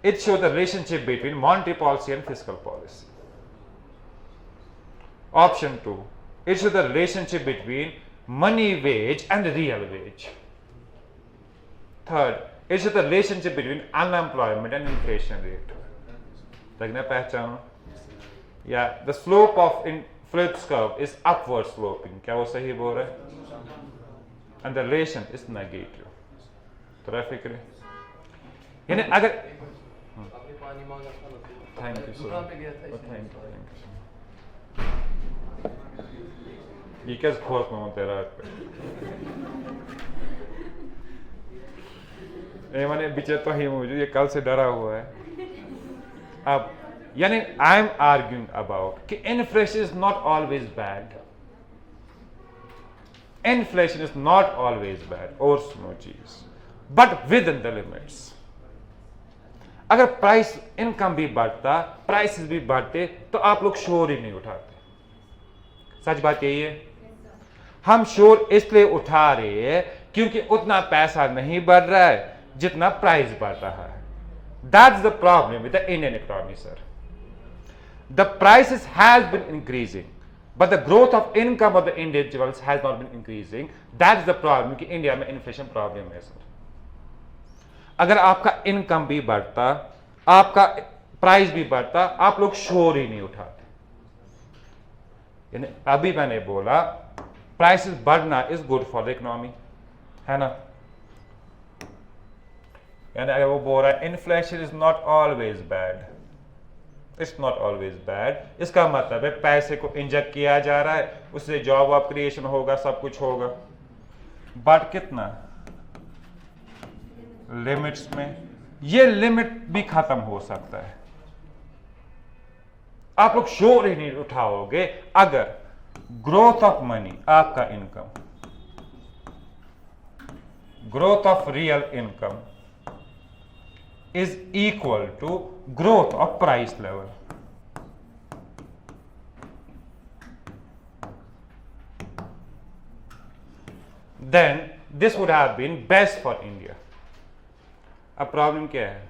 it shows the relationship between monetary policy and fiscal policy. Option 2, it shows the relationship between money wage and real wage. Third, it shows the relationship between unemployment and inflation rate. लगना पहचानो? या the slope of Phillips curve is upward sloping. क्या वो सही बोल रहा है? And the relation is negative. तो फिक्र, यानी अगर आपने पानी मांगा था ना, थैंक यू सर, दुकान पे गया था, थैंक यू। ये कैसे खोज में तेरा ये मैंने बीचे तो ही मुझे ये कल से डरा हुआ है। अब यानी आई एम आर्ग्यूइंग अबाउट कि inflation is not always bad, inflation is not always bad, और सुनो चीज, but with in the limits. अगर प्राइस इनकम भी बढ़ता, प्राइसेस भी बढ़ते, तो आप लोग शोर ही नहीं उठाते। सच बात यही है, हम शोर इसलिए उठा रहे हैं क्योंकि उतना पैसा नहीं बढ़ रहा है जितना प्राइस बढ़ रहा है। That's the problem with the Indian economy sir. The prices has been increasing, but the growth of income of the individuals has not been increasing. That's the problem कि इंडिया में इन्फ्लेशन प्रॉब्लम है sir. अगर आपका income भी बढ़ता, आपका price भी बढ़ता, आप लोग शोर ही नहीं उठाते। यानी अभी मैंने बोला प्राइसेस बढ़ना is good for the economy, है ना? यानी अगर वो बोल रहा है inflation is not always bad, it's not always bad, इसका मतलब है पैसे को इंजेक्ट किया जा रहा है, उससे जॉब ऑफ क्रिएशन होगा, सब कुछ होगा, बट कितना? लिमिट्स में। ये लिमिट भी खत्म हो सकता है। आप लोग शोर ही नहीं उठाओगे अगर ग्रोथ ऑफ मनी, आपका income, growth of real income is equal to growth of price level. Then this would have been best for India. अब प्रॉब्लम क्या है?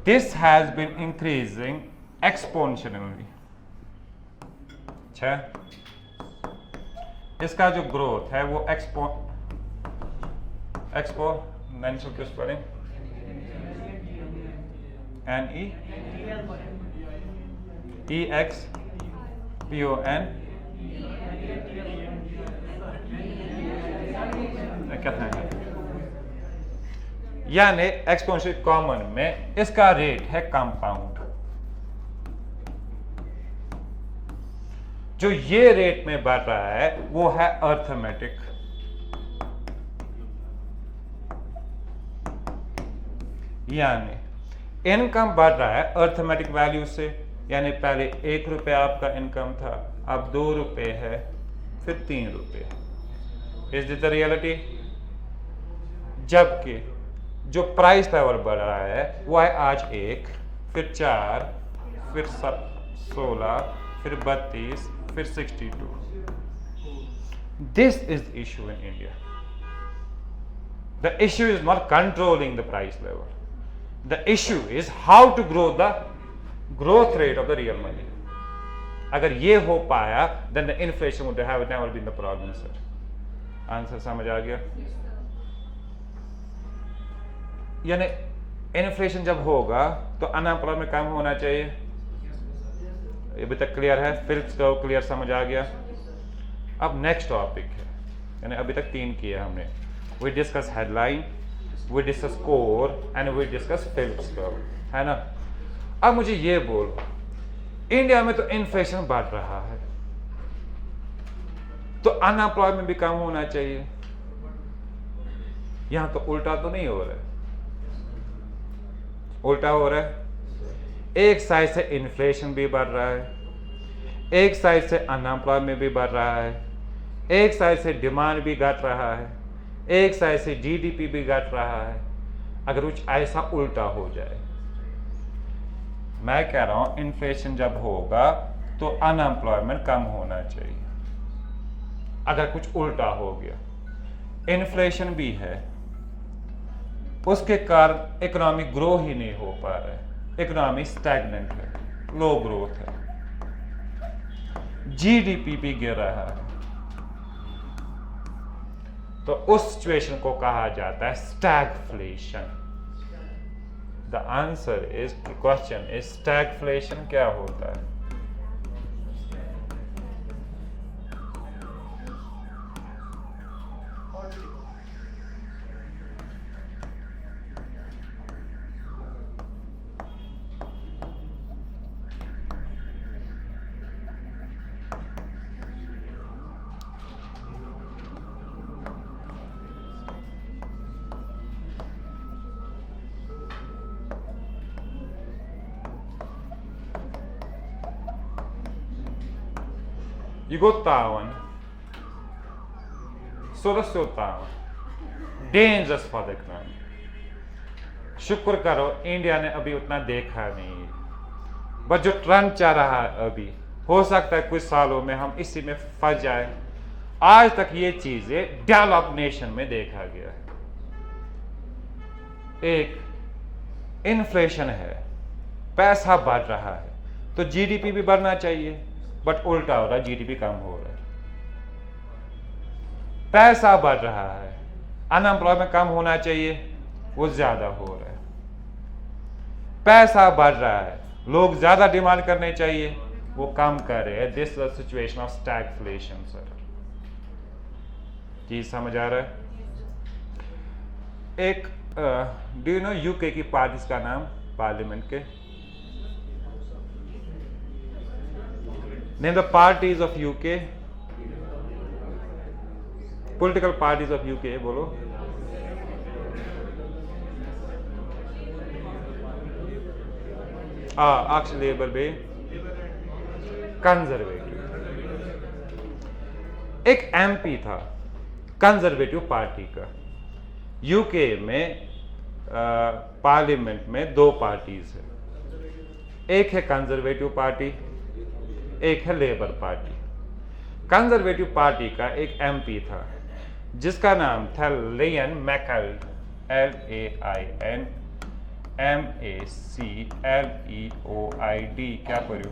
This has been increasing exponentially. अच्छा, इसका जो ग्रोथ है वो एक्सपोनेंशियल किस पढ़ें? NEEXPON क्या है? यानी एक्सपोनेंशियल कॉमन में इसका रेट है कंपाउंड। जो ये रेट में बढ़ रहा है वो है अर्थमेटिक। यानी इनकम बढ़ रहा है अर्थमेटिक वैल्यू से, यानी पहले 1 रुपये आपका इनकम था, अब 2 रुपये है, फिर 3 रुपये। Is this the reality? जबकि जो प्राइस लेवल बढ़ रहा है वो है आज 1, फिर 4, फिर 16, फिर 32, फिर 62। This is the issue in India. The issue is not controlling the price level, the issue is how to grow the growth rate of the real money. अगर ये हो पाया then the inflation would have never been the problem, sir. Answer समझ आ गया? यानी inflation जब होगा तो अनएम्प्लॉयमेंट कम होना चाहिए। अभी तक क्लियर है? फिल्स को क्लियर समझ आ गया? अब नेक्स्ट टॉपिक है, यानी अभी तक 3 किए हमने। We discuss headline, we discuss core and we discuss Phillips curve, है ना? अब मुझे ये बोल, इंडिया में तो इन्फ्लेशन बढ़ रहा है तो अनएम्प्लॉयमेंट भी कम होना चाहिए। यहां तो उल्टा तो नहीं हो रहा है? उल्टा हो रहा है। एक साइड से इन्फ्लेशन भी बढ़ रहा है, एक साइड से अनएम्प्लॉयमेंट भी बढ़ रहा है, एक साइड से डिमांड भी घट रहा है, एक साइड से जीडीपी भी घट रहा है। अगर कुछ ऐसा उल्टा हो जाए, मैं कह रहा हूं इन्फ्लेशन जब होगा तो अनएम्प्लॉयमेंट कम होना चाहिए। अगर कुछ उल्टा हो गया, इन्फ्लेशन भी है, उसके कारण इकोनॉमी ग्रो ही नहीं हो पा रहा है, इकोनॉमी स्टैग्नेंट है, लो ग्रोथ है, जीडीपी भी गिर रहा है, तो उस सिचुएशन को कहा जाता है stagflation. The answer is, question is stagflation क्या होता है? You go Taiwan. So the Taiwan. Dangerous for the economy. शुक्र करो इंडिया ने अभी उतना देखा नहीं, बट जो ट्रेंड चल रहा है अभी, हो सकता है कुछ सालों में हम इसी में फंस जाए। आज तक ये चीजें डेवलप नेशन में देखा गया है। एक इन्फ्लेशन है, पैसा बढ़ रहा है, तो जीडीपी भी बढ़ना चाहिए, बट उल्टा हो रहा है, जीडीपी कम हो रहा है। पैसा बढ़ रहा है, अनएम्प्लॉयमेंट कम होना चाहिए, वो ज्यादा हो रहा है। पैसा बढ़ रहा है, लोग ज्यादा डिमांड करने चाहिए, वो कम कर रहे हैं। This is situation of stagflation, sir. चीज समझ आ रहा है? एक डू यू नो यूके की पार्टीज का नाम पार्लियामेंट के? Name the parties of UK. Political parties of UK, बोलो। अक्ष लेबर बे कंजर्वेटिव। एक एमपी था कंजर्वेटिव पार्टी का। यूके में पार्लियामेंट में 2 पार्टीज है, एक है कंजर्वेटिव पार्टी, एक है लेबर पार्टी। कंजर्वेटिव पार्टी का एक एमपी था जिसका नाम था लियन मैकल, LAIN MACLEOID क्या पढ़ो?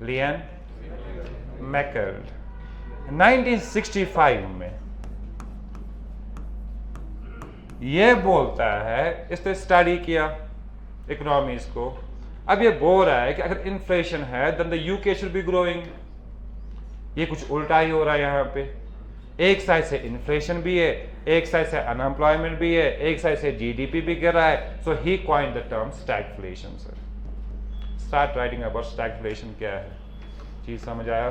लियन मैकर्ड 1965 में ये बोलता है, इसने स्टडी किया इकोनॉमीज को, अब ये बोल रहा है कि अगर इन्फ्लेशन है then the UK should be growing. ये कुछ उल्टा ही हो रहा है यहाँ पे, एक साइड से इन्फ्लेशन भी है, एक साइड से अनएम्प्लॉयमेंट भी है, एक साइड से जीडीपी भी गिर रहा है। So he coined the term stagflation. Sir start writing about stagflation क्या है, चीज समझ आया?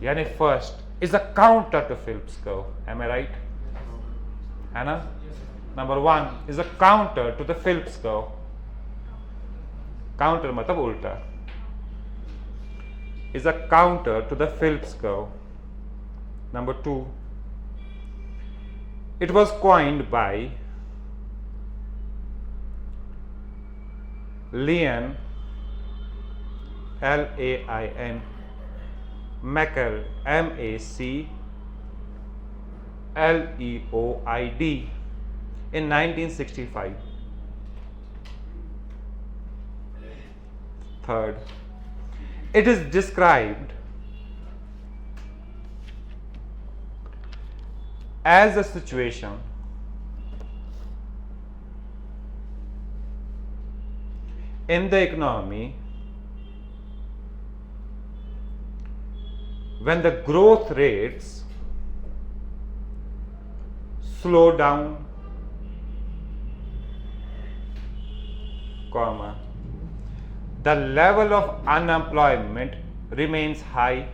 यानी first is a counter to Phillips curve, am I right? है ना? Number one is a counter to the Phillips curve. Counter मतलब उल्टा, is a counter to the Phillips curve. Number two, it was coined by Lian, L-A-I-N, Macleod, M-A-C-L-E-O-I-D in 1965. Third, it is described as a situation in the economy when the growth rates slow down, comma, the level of unemployment remains high,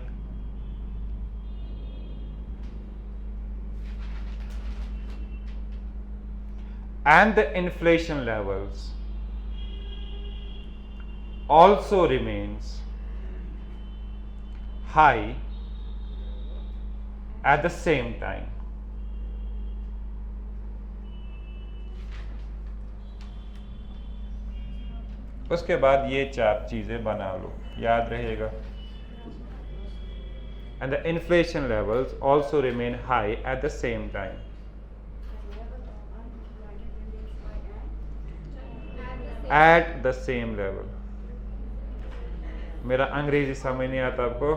and the inflation levels also remains high at the same time. उसके बाद ये चार चीजें बना लो, याद रहेगा। And the inflation levels also remain high at the same time. At the same level. मेरा अंग्रेजी समझ नहीं आता आपको?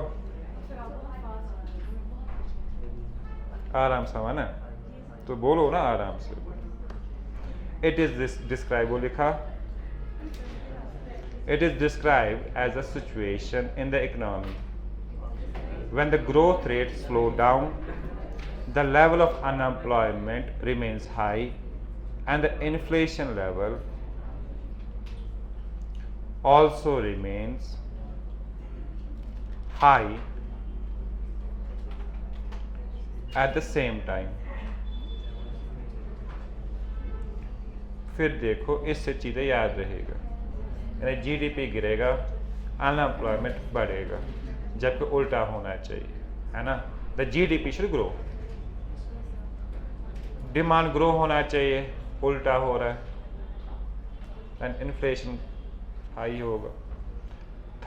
आराम से माना, तो बोलो ना आराम से। It is describe, वो लिखा, it is described as a situation in the economy when the growth rates slow down, the level of unemployment remains high, and the inflation level also remains high at the same time. फिर देखो, इससे चीजें याद रहेगा, यानी GDP गिरेगा, unemployment बढ़ेगा, जबकि उल्टा होना चाहिए, है ना? The GDP should grow, demand grow होना चाहिए, उल्टा हो रहा है, एंड इन्फ्लेशन हाई होगा।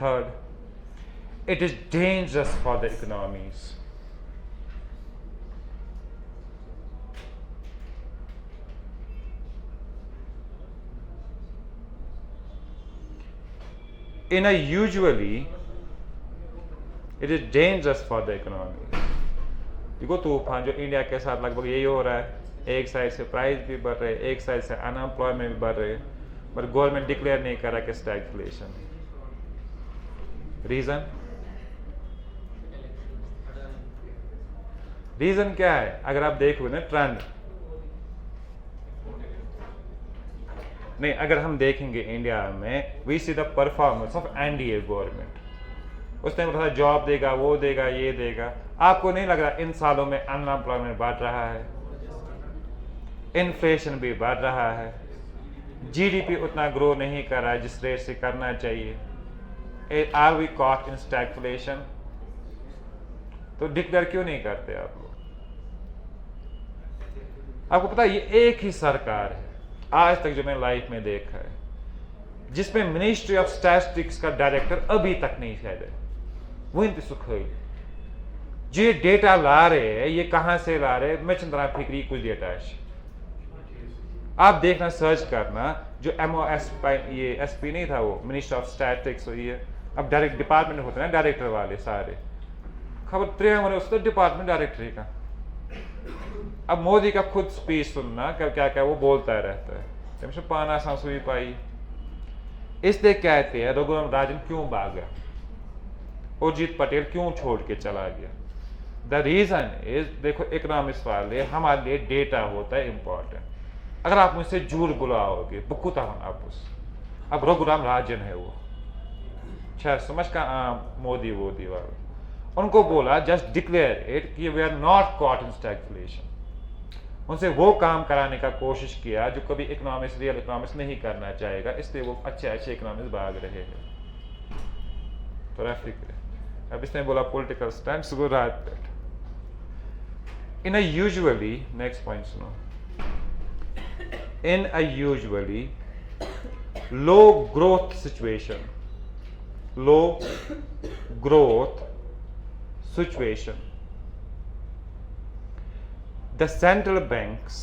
Third, it is dangerous for the economies. Usually, it is dangerous for the economy. देखो तूफान जो इंडिया के साथ लगभग यही हो रहा है, एक साइड से प्राइस भी बढ़ रहे हैं, एक साइड से अनएम्प्लॉयमेंट भी बढ़ रहे हैं, बट गवर्नमेंट डिक्लेयर नहीं कर रहा कि स्टैगफ्लेशन। रीजन क्या है? अगर आप देखोगे ना ट्रेंड, नहीं, अगर हम देखेंगे इंडिया में, we see the performance of NDA government. उसने बोला जॉब देगा, वो देगा, ये देगा। आपको नहीं लग रहा इन सालों में अनएम्प्लॉयमेंट बढ़ रहा है, इन्फ्लेशन भी बढ़ रहा है, जीडीपी उतना ग्रो नहीं कर रहा है जिस रेट से करना चाहिए। Are we caught in stagflation? तो डिक्लेयर क्यों नहीं करते आप लोग? आपको पता है ये एक ही सरकार है आज तक जो मैंने लाइफ में देखा है जिसमें मिनिस्ट्री ऑफ स्टैटिस्टिक्स का डायरेक्टर अभी तक नहीं है। वो सुखई जो ये डेटा ला रहे हैं, ये कहां से ला रहे हैं? मैं चंद्रा फिक्री कुछ डेटा है आप देखना, सर्च करना, जो MOS ये SP नहीं था, वो मिनिस्टर ऑफ स्टैटिक्स, ये अब डायरेक्ट डिपार्टमेंट होते हैं ना, डायरेक्टर वाले सारे, खबर 3 महीने उसका डिपार्टमेंट डायरेक्टर का। अब मोदी का खुद स्पीच सुनना, क्या क्या वो बोलता रहता है, जब पाना सांसुई पाई। इसलिए कहते हैं रघुराम राजन क्यों भागा, उर्जित पटेल क्यों छोड़ के चला गया। द रीजन इज, देखो इकोनॉमिक्स वाले, हमारे लिए डेटा होता है इंपॉर्टेंट। अगर आप मुझसे झूठ बुलाओगे बुकुता आप उस, अब रघुराम राजन है वो, अच्छा समझ का मोदी वाले, उनको बोला जस्ट डिक्लेयर इट कि we are not caught in stagflation. उनसे वो काम कराने का कोशिश किया जो कभी इकोनॉमिक्स, रियल इकोनॉमिक्स नहीं करना चाहेगा, इसलिए वो अच्छे इकोनॉमिक्स भाग रहे हैं। तो फिक्र है। अब इसने बोला पॉलिटिकल स्टैंड गो रात इन अ यूजुअली, नेक्स्ट पॉइंट सुनो, in a usually low growth situation, the central banks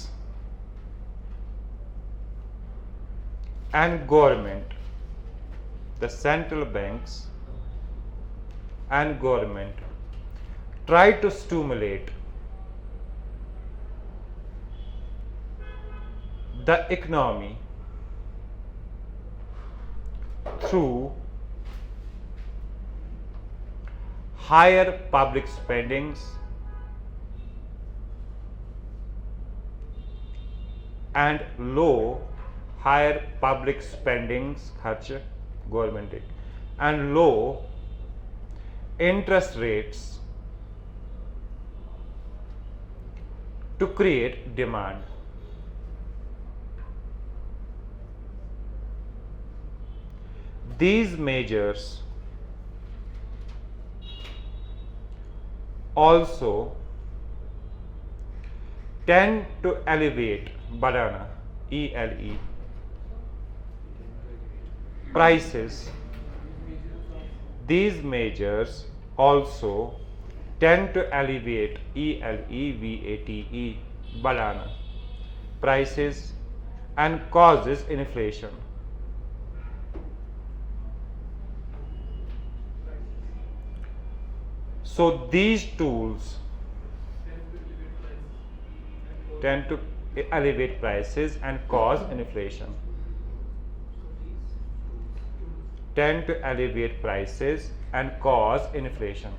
and government try to stimulate the economy through higher public spendings and higher public spendings, खर्च government, and low interest rates to create demand. These measures also tend to elevate बढ़ाना ELE prices. These measures also tend to elevate ELEVATE बढ़ाना prices and causes inflation. So these tools tend to elevate prices and cause inflation. Tend to elevate prices and cause inflation.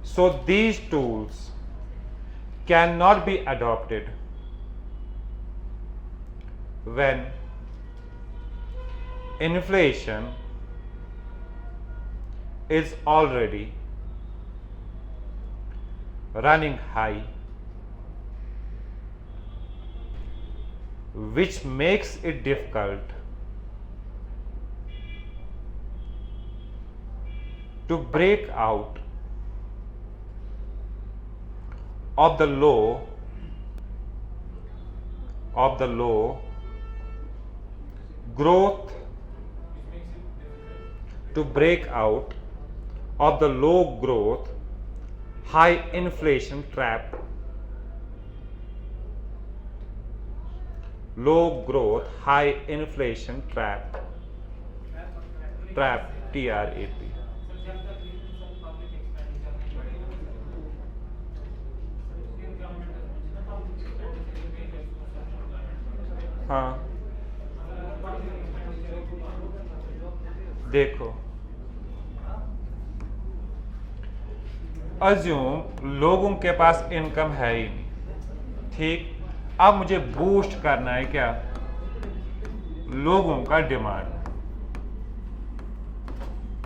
So these tools cannot be adopted when inflation is already running high, which makes it difficult to break out of the low growth, to break out of the low growth, high inflation trap. Low growth, high inflation trap. TRAP. हाँ देखो, assume लोगों के पास income है ही नहीं, ठीक। अब मुझे बूस्ट करना है क्या, लोगों का डिमांड।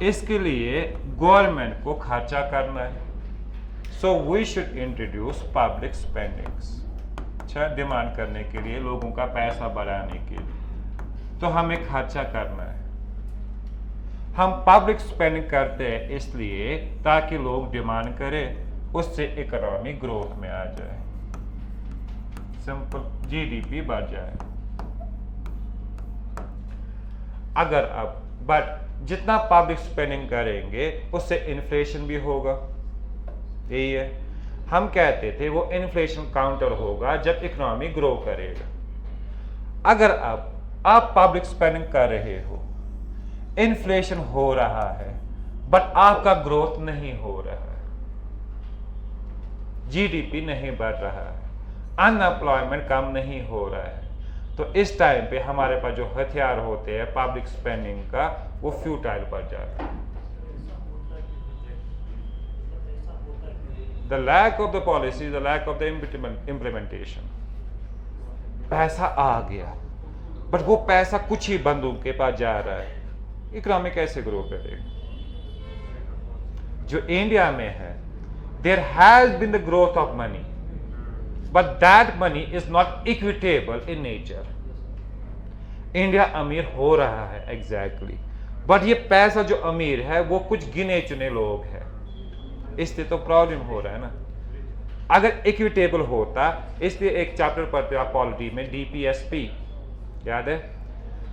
इसके लिए गवर्नमेंट को खर्चा करना है, so we should introduce public spendings. अच्छा, डिमांड करने के लिए, लोगों का पैसा बढ़ाने के लिए, तो हमें खर्चा करना है। हम पब्लिक स्पेंडिंग करते हैं इसलिए ताकि लोग डिमांड करें, उससे इकोनॉमी ग्रोथ में आ जाए, सिंपल, जीडीपी बढ़ जाए। अगर अब बट जितना पब्लिक स्पेंडिंग करेंगे उससे इन्फ्लेशन भी होगा, यही है। हम कहते थे वो इन्फ्लेशन काउंटर होगा जब इकोनॉमी ग्रो करेगा। अगर अब आप पब्लिक स्पेंडिंग कर रहे हो, इन्फ्लेशन हो रहा है, बट आपका ग्रोथ नहीं हो रहा है, जीडीपी नहीं बढ़ रहा है, अनएम्प्लॉयमेंट कम नहीं हो रहा है, तो इस टाइम पे हमारे पास जो हथियार होते हैं पब्लिक स्पेंडिंग का, वो फ्यूटाइल पड़ जाता है। The lack of the policy, the lack of the implementation. पैसा आ गया, बट वो पैसा कुछ ही बंदों के पास जा रहा है, इकोनॉमी कैसे ग्रो करेगा? जो इंडिया में है, there has been the growth of money, but that money is not equitable in nature. India अमीर हो रहा है एग्जैक्टली, बट ये पैसा जो अमीर है वो कुछ गिने चुने लोग हैं, इसलिए तो प्रॉब्लम हो रहा है ना। अगर इक्विटेबल होता, इसलिए एक चैप्टर पढ़ते हो आप पॉलिटी में, डीपीएसपी याद है,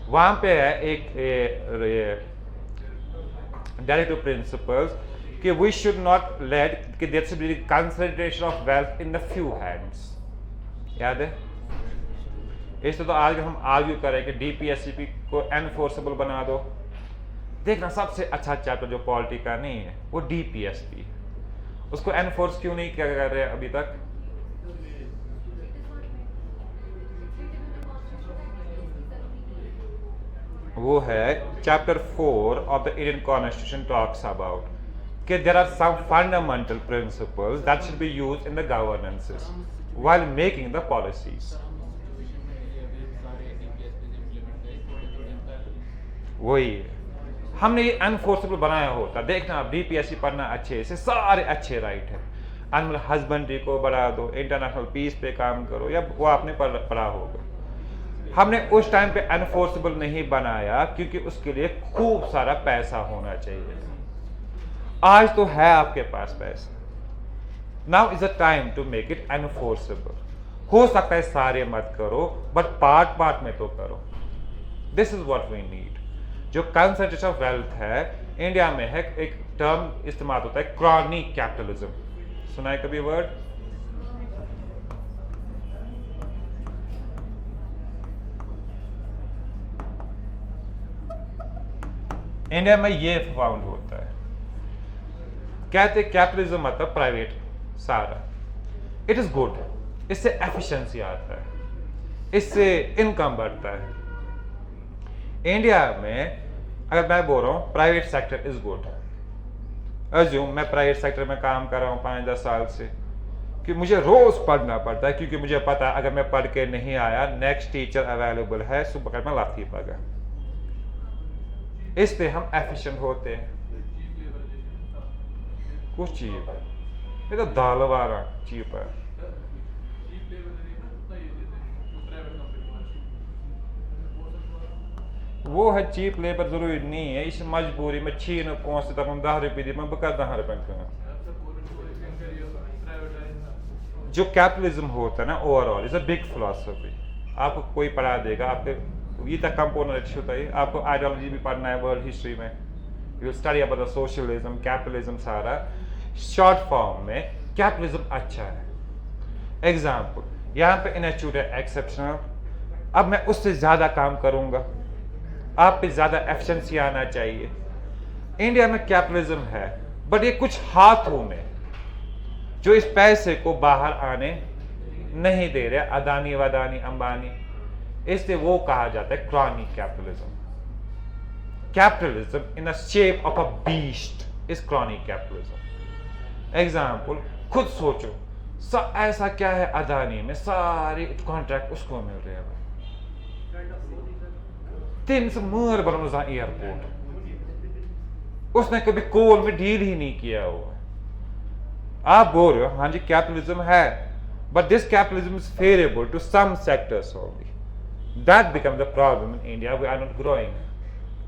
वहां पे है एक डायरेक्टिव प्रिंसिपल्स कि वी शुड नॉट लेट कि there should be concentration of wealth in the few hands, याद है। इसलिए तो आज हम आर्ग्यू करें कि डीपीएसपी को एनफोर्सेबल बना दो। देखना सबसे अच्छा चैप्टर जो पॉलिटी का नहीं है वो डीपीएसपी है, उसको एनफोर्स क्यों नहीं किया कर रहे अभी तक? वो है chapter 4 of the Indian constitution talks about कि there are some fundamental principles that should be used in the governances while making the policies. वही हमने ये अनफोर्सेबल बनाया होता। देखना आप डीपीएससी पढ़ना अच्छे से, सारे अच्छे राइट है, एनिमल हस्बेंड्री को बढ़ा दो, इंटरनेशनल पीस पे काम करो, या वो आपने पढ़ा होगा। हमने उस टाइम पे अनफोर्सेबल नहीं बनाया क्योंकि उसके लिए खूब सारा पैसा होना चाहिए। आज तो है आपके पास पैसा, now is a time to make it unenforceable. हो सकता है सारे मत करो, बट पार्ट पार्ट में तो करो। This is what we need. जो कंसंट्रेशन ऑफ वेल्थ है इंडिया में है, एक टर्म इस्तेमाल होता है क्रॉनिक कैपिटलिज्म, सुना है कभी वर्ड? इंडिया में ये फाउंड होता है, कहते कैपिटलिज्म मतलब प्राइवेट सारा। इट इज गुड, इससे एफिशिएंसी आता है, इससे इनकम बढ़ता है। इंडिया में अगर मैं बोल रहा हूं private sector is good, assume मैं प्राइवेट सेक्टर में काम कर रहा हूं 5-10 साल से, कि मुझे रोज पढ़ना पड़ता है क्योंकि मुझे पता है अगर मैं पढ़ के नहीं आया नेक्स्ट टीचर अवेलेबल है, सुबह मैं लाठी पगा। इसलिए हम एफिशिएंट होते हैं। कुछ चीप, ये तो दाल वाला चीप है। वो है चीप लेबर, जरूरी नहीं है इस मजबूरी में छीन पहुंच तक हम 10 रुपये दी मैं बकर 10 रुपये का। जो कैपिटलिज्म होता है ना overall is a big philosophy. आपको कोई पढ़ा देगा, आपके ये तक कंपोनेंट होता है, आपको आइडियोलॉजी भी पढ़ना है वर्ल्ड हिस्ट्री में, you study about the socialism capitalism सारा शॉर्ट फॉर्म में। कैपिटलिज्म अच्छा है। एग्जाम्पल यहाँ पे इंस्टीट्यूट है एक्सेप्शनल, अब मैं उससे ज्यादा काम करूंगा, आप पे ज्यादा एफिशिएंसी आना चाहिए। इंडिया में कैपिटलिज्म है बट ये कुछ हाथों में जो इस पैसे को बाहर आने नहीं दे रहे, अदानी वदानी अंबानी, इसलिए वो कहा जाता है chronic capitalism. Capitalism in the shape of a beast is chronic capitalism. Example खुद सोचो, ऐसा क्या है अदानी में सारे कॉन्ट्रैक्ट उसको मिल रहे हैं, 300 मर बना एयरपोर्ट, उसने कभी कोल में डील ही नहीं किया हुआ। आप बोल रहे हो हाँ जी कैपिटलिज्म है, but this capitalism is favourable to some sectors only, that become the problem in India, we are not growing.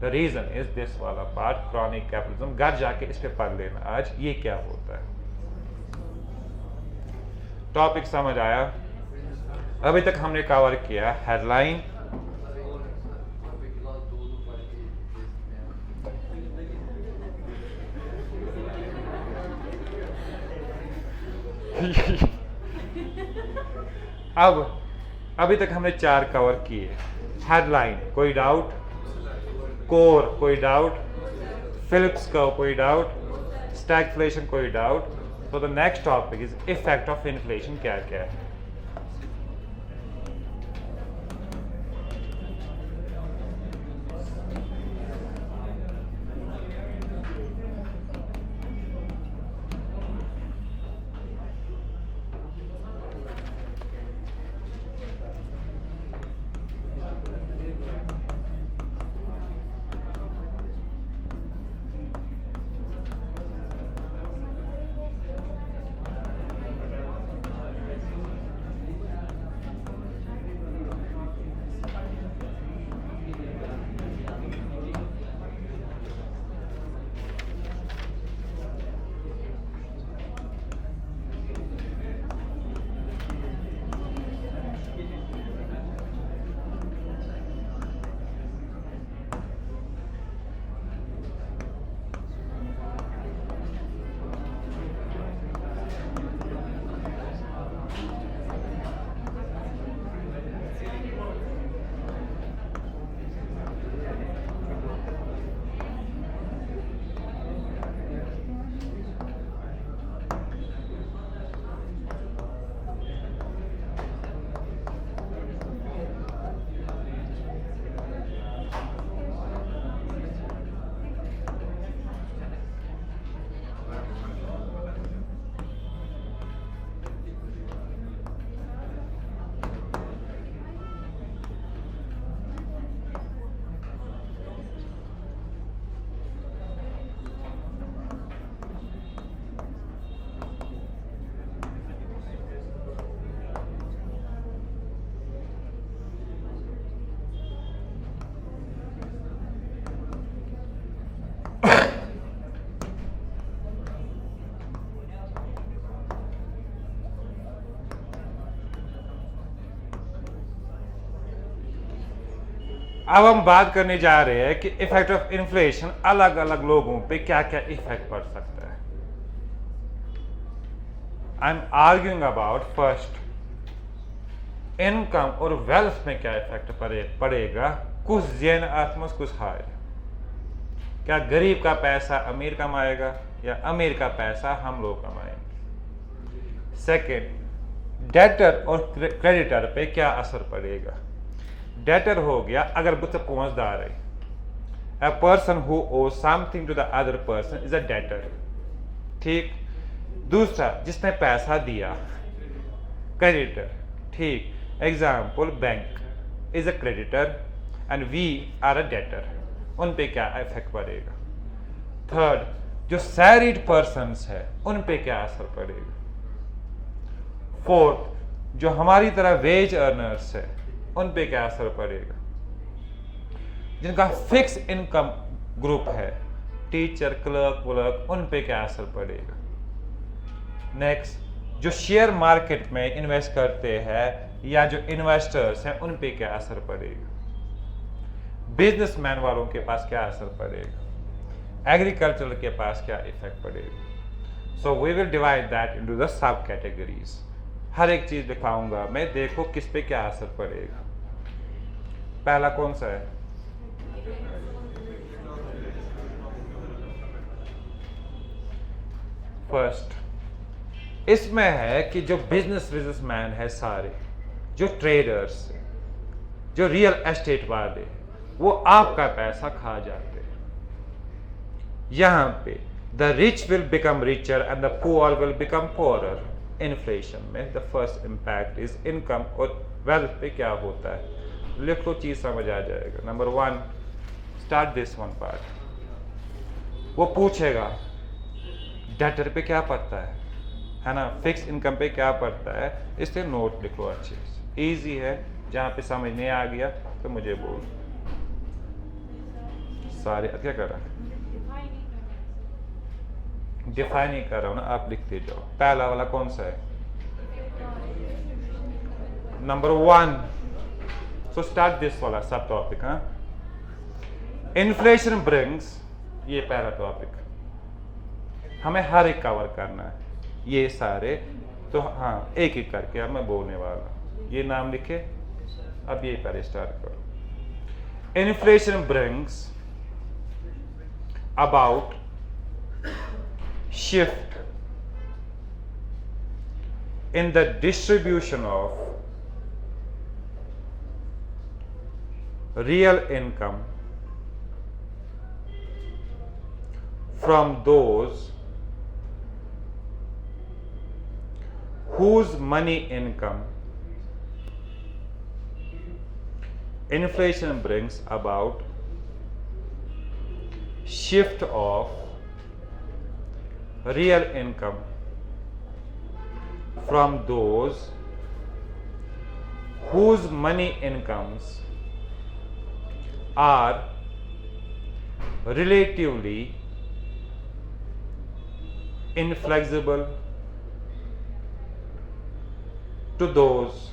The reason is this वाला पार्ट क्रॉनिक कैपिटलिज्म। घर जाके इस पे पढ़ लेना आज ये क्या होता है। टॉपिक समझ आया? अभी तक हमने कवर किया हेडलाइन, अब अभी तक हमने 4 कवर किए। हेडलाइन कोई डाउट, कोर कोई डाउट, फिलिप्स कर्व कोई डाउट, स्टैगफ्लेशन कोई डाउट। तो the next topic is effect of inflation क्या क्या है। अब हम बात करने जा रहे हैं कि इफेक्ट ऑफ इन्फ्लेशन अलग अलग लोगों पे क्या क्या इफेक्ट पड़ सकता है। आई am arguing about first income और वेल्थ में क्या इफेक्ट पड़ेगा, कुछ जैन आत्मस कुछ हायर। क्या गरीब का पैसा अमीर कमाएगा या अमीर का पैसा हम लोग कमाएंगे। सेकंड, डेटर और क्रेडिटर पे क्या असर पड़ेगा। डेटर हो गया अगर मुझसे पहुंचदार है, a person who owe something to the other person is a debtor. ठीक। दूसरा, जिसने पैसा दिया, क्रेडिटर। ठीक। Example, bank is a creditor and we are a debtor. उन पे क्या इफेक्ट पड़ेगा। थर्ड, जो सैलरीड पर्सन्स है उन पे क्या असर पड़ेगा। फोर्थ, जो हमारी तरह वेज अर्नर्स है उन पे क्या असर पड़ेगा। जिनका फिक्स इनकम ग्रुप है, टीचर, क्लर्क वर्क, उन पे क्या असर पड़ेगा। नेक्स्ट, जो शेयर मार्केट में इन्वेस्ट करते हैं या जो इन्वेस्टर्स हैं उन पे क्या असर पड़ेगा। बिजनेसमैन वालों के पास क्या असर पड़ेगा। एग्रीकल्चर के पास क्या इफेक्ट पड़ेगा। So we will divide that into the sub categories. हर एक चीज दिखाऊंगा मैं, देखो किस पे क्या असर पड़ेगा। पहला कौन सा है। फर्स्ट, इसमें है कि जो बिजनेसमैन है सारे, जो ट्रेडर्स, जो रियल एस्टेट वाले, वो आपका पैसा खा जाते हैं। यहां पे the rich will become richer and the poor will become poorer. Inflation में the first impact is income और वेल्थ पे क्या होता है। लिख लो, चीज समझ आ जाएगा। Number one, start this one part. वो पूछेगा डेटर पे क्या पड़ता है ना, फिक्स इनकम पे क्या पड़ता है, इसलिए नोट लिख लो अच्छे से। इजी है, जहां पे समझ नहीं आ गया तो मुझे बोल। सारे क्या कर रहा है, डिफाइन नहीं कर रहा हूं ना, आप लिखते जाओ। पहला वाला कौन सा है, number one. So start this वाला सब टॉपिक। हाँ, इन्फ्लेशन ब्रिंग्स, ये पहला टॉपिक हमें हर एक कवर करना है, ये सारे। तो हाँ, एक एक करके अब मैं बोलने वाला। ये नाम लिखे, अब ये पहले स्टार्ट करो। Inflation brings about shift in the distribution of real income from those whose money income. Inflation brings about shift of real income from those whose money incomes are relatively inflexible to those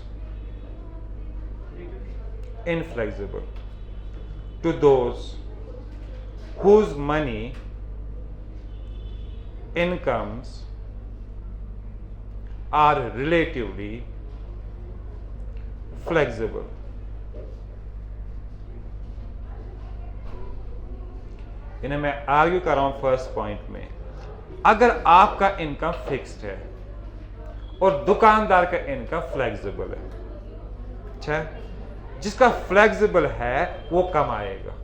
whose money incomes are relatively flexible. इन्हें मैं argue कर रहा हूं first point में, अगर आपका income fixed है और दुकानदार का इनकम फ्लेक्सिबल है, अच्छा, जिसका फ्लेक्सिबल है वो कमाएगा,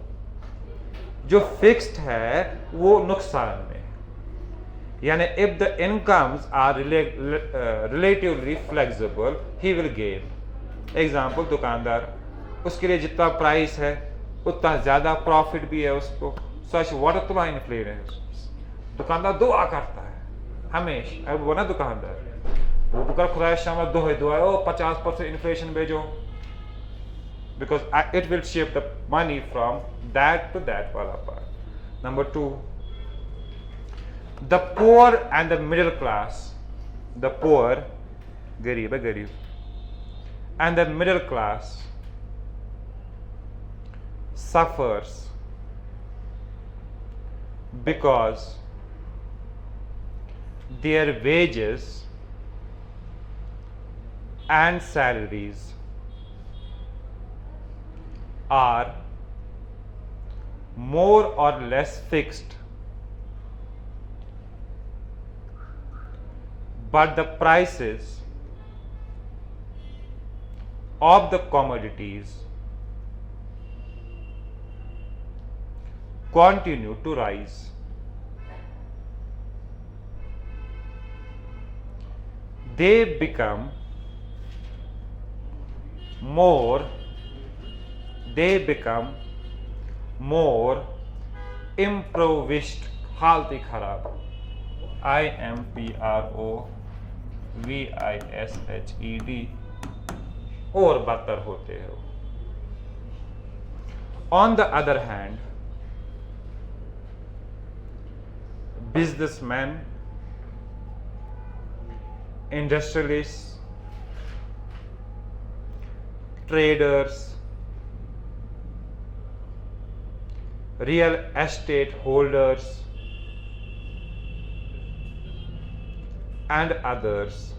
जो फिक्स्ड है वो नुकसान में है। यानी if the incomes are relatively flexible he will gain. Example, दुकानदार, उसके लिए जितना प्राइस है उतना ज्यादा प्रॉफिट भी है उसको। सच व्हाट तुम्हारा इन्फ्लेशन, दुकानदार दुआ करता है हमेशा। अब वो ना दुकानदार वो बुकर खुदा शाम दुआ ओ 50% इन्फ्लेशन भेजो, because it will shift the money from that to that wala part. Number 2, the poor and the middle class, the poor, गरीब है गरीब, and the middle class suffers because their wages and salaries are more or less fixed, but the prices of the commodities continue to rise. They become more impoverished, हालत ही खराब, IMPROVISHED, और बदतर होते हो। On the other hand, businessmen, industrialists, traders, real estate holders and others,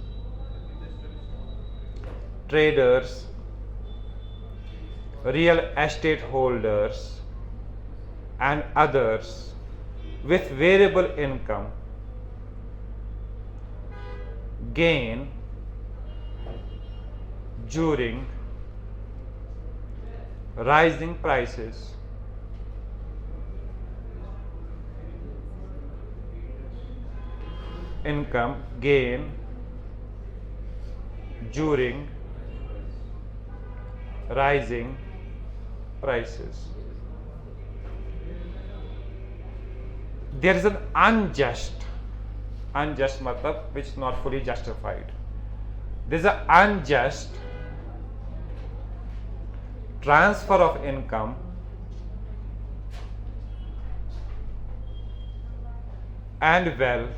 traders, real estate holders and others with variable income gain during rising prices. Income gain during rising prices. There is an unjust matlab which is not fully justified. There is an unjust transfer of income and wealth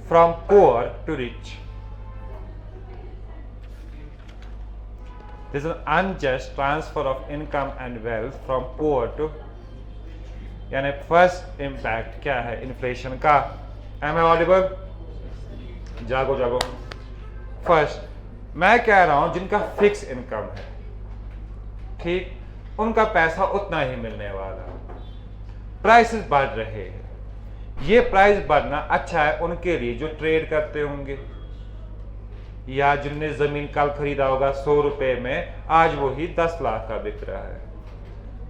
from poor to rich. There is an unjust transfer of income and wealth from poor to, यानी first impact क्या है inflation का? Am I audible? जागो। First, मैं कह रहा हूं जिनका फिक्स इनकम है, ठीक, उनका पैसा उतना ही मिलने वाला। प्राइसेस बढ़ रहे हैं, ये प्राइस बढ़ना अच्छा है उनके लिए जो ट्रेड करते होंगे, या जिनने जमीन कल खरीदा होगा 100 रुपए में, आज वही 10 लाख का बिक रहा है।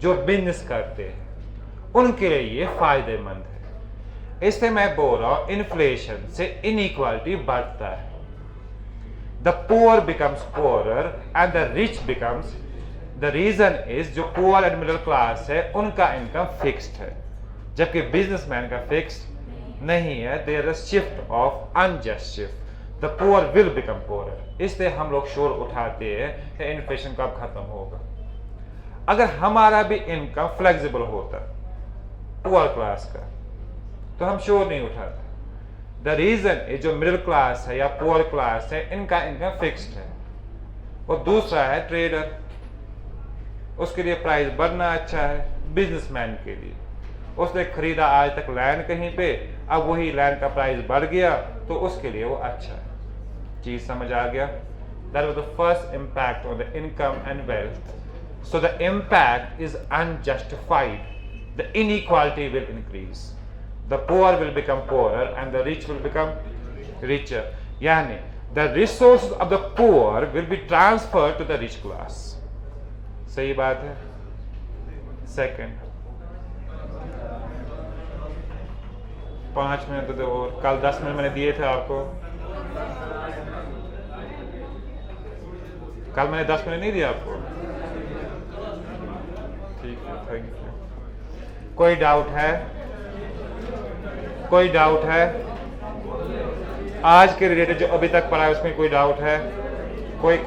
जो बिजनेस करते हैं उनके लिए ये फायदेमंद है। इसलिए मैं बोल रहा हूं इन्फ्लेशन से इनइक्वालिटी बढ़ता है। The poor becomes poorer and the rich becomes, the reason is जो पुअर एंड मिडिल क्लास है उनका इनकम फिक्स्ड है, जबकि बिजनेसमैन का फिक्स्ड नहीं है। There is shift of unjust shift, the poor will become poorer. इसलिए हम लोग शोर उठाते हैं कि इन्फ्लेशन कब खत्म होगा। अगर हमारा भी इनकम फ्लेक्सिबल होता पुअर क्लास का तो हम शोर नहीं उठाते। द रीजन ये जो मिडिल क्लास है या पुअर क्लास है इनका इनकम फिक्स्ड है। और दूसरा है ट्रेडर, उसके लिए प्राइस बढ़ना अच्छा है। बिजनेसमैन के लिए उसने खरीदा आज तक लैंड कहीं पे, अब वही लैंड का प्राइस बढ़ गया तो उसके लिए वो अच्छा है। चीज समझ आ गया? That was the first impact on the income and wealth. So the impact is unjustified. The inequality will increase. The poor will become poorer and the rich will become richer. Yani, the resources of the poor will be transferred to the rich class. सही बात है? Second, 5 minute दो और कल 10 minute मैंने दिए थे आपको। कल मैंने 10 मिनट नहीं दिया आपको। ठीक है, थैंक यू। कोई डाउट है? कोई डाउट है? आज के रिलेटेड जो अभी तक पढ़ा है उसमें कोई डाउट है? कोई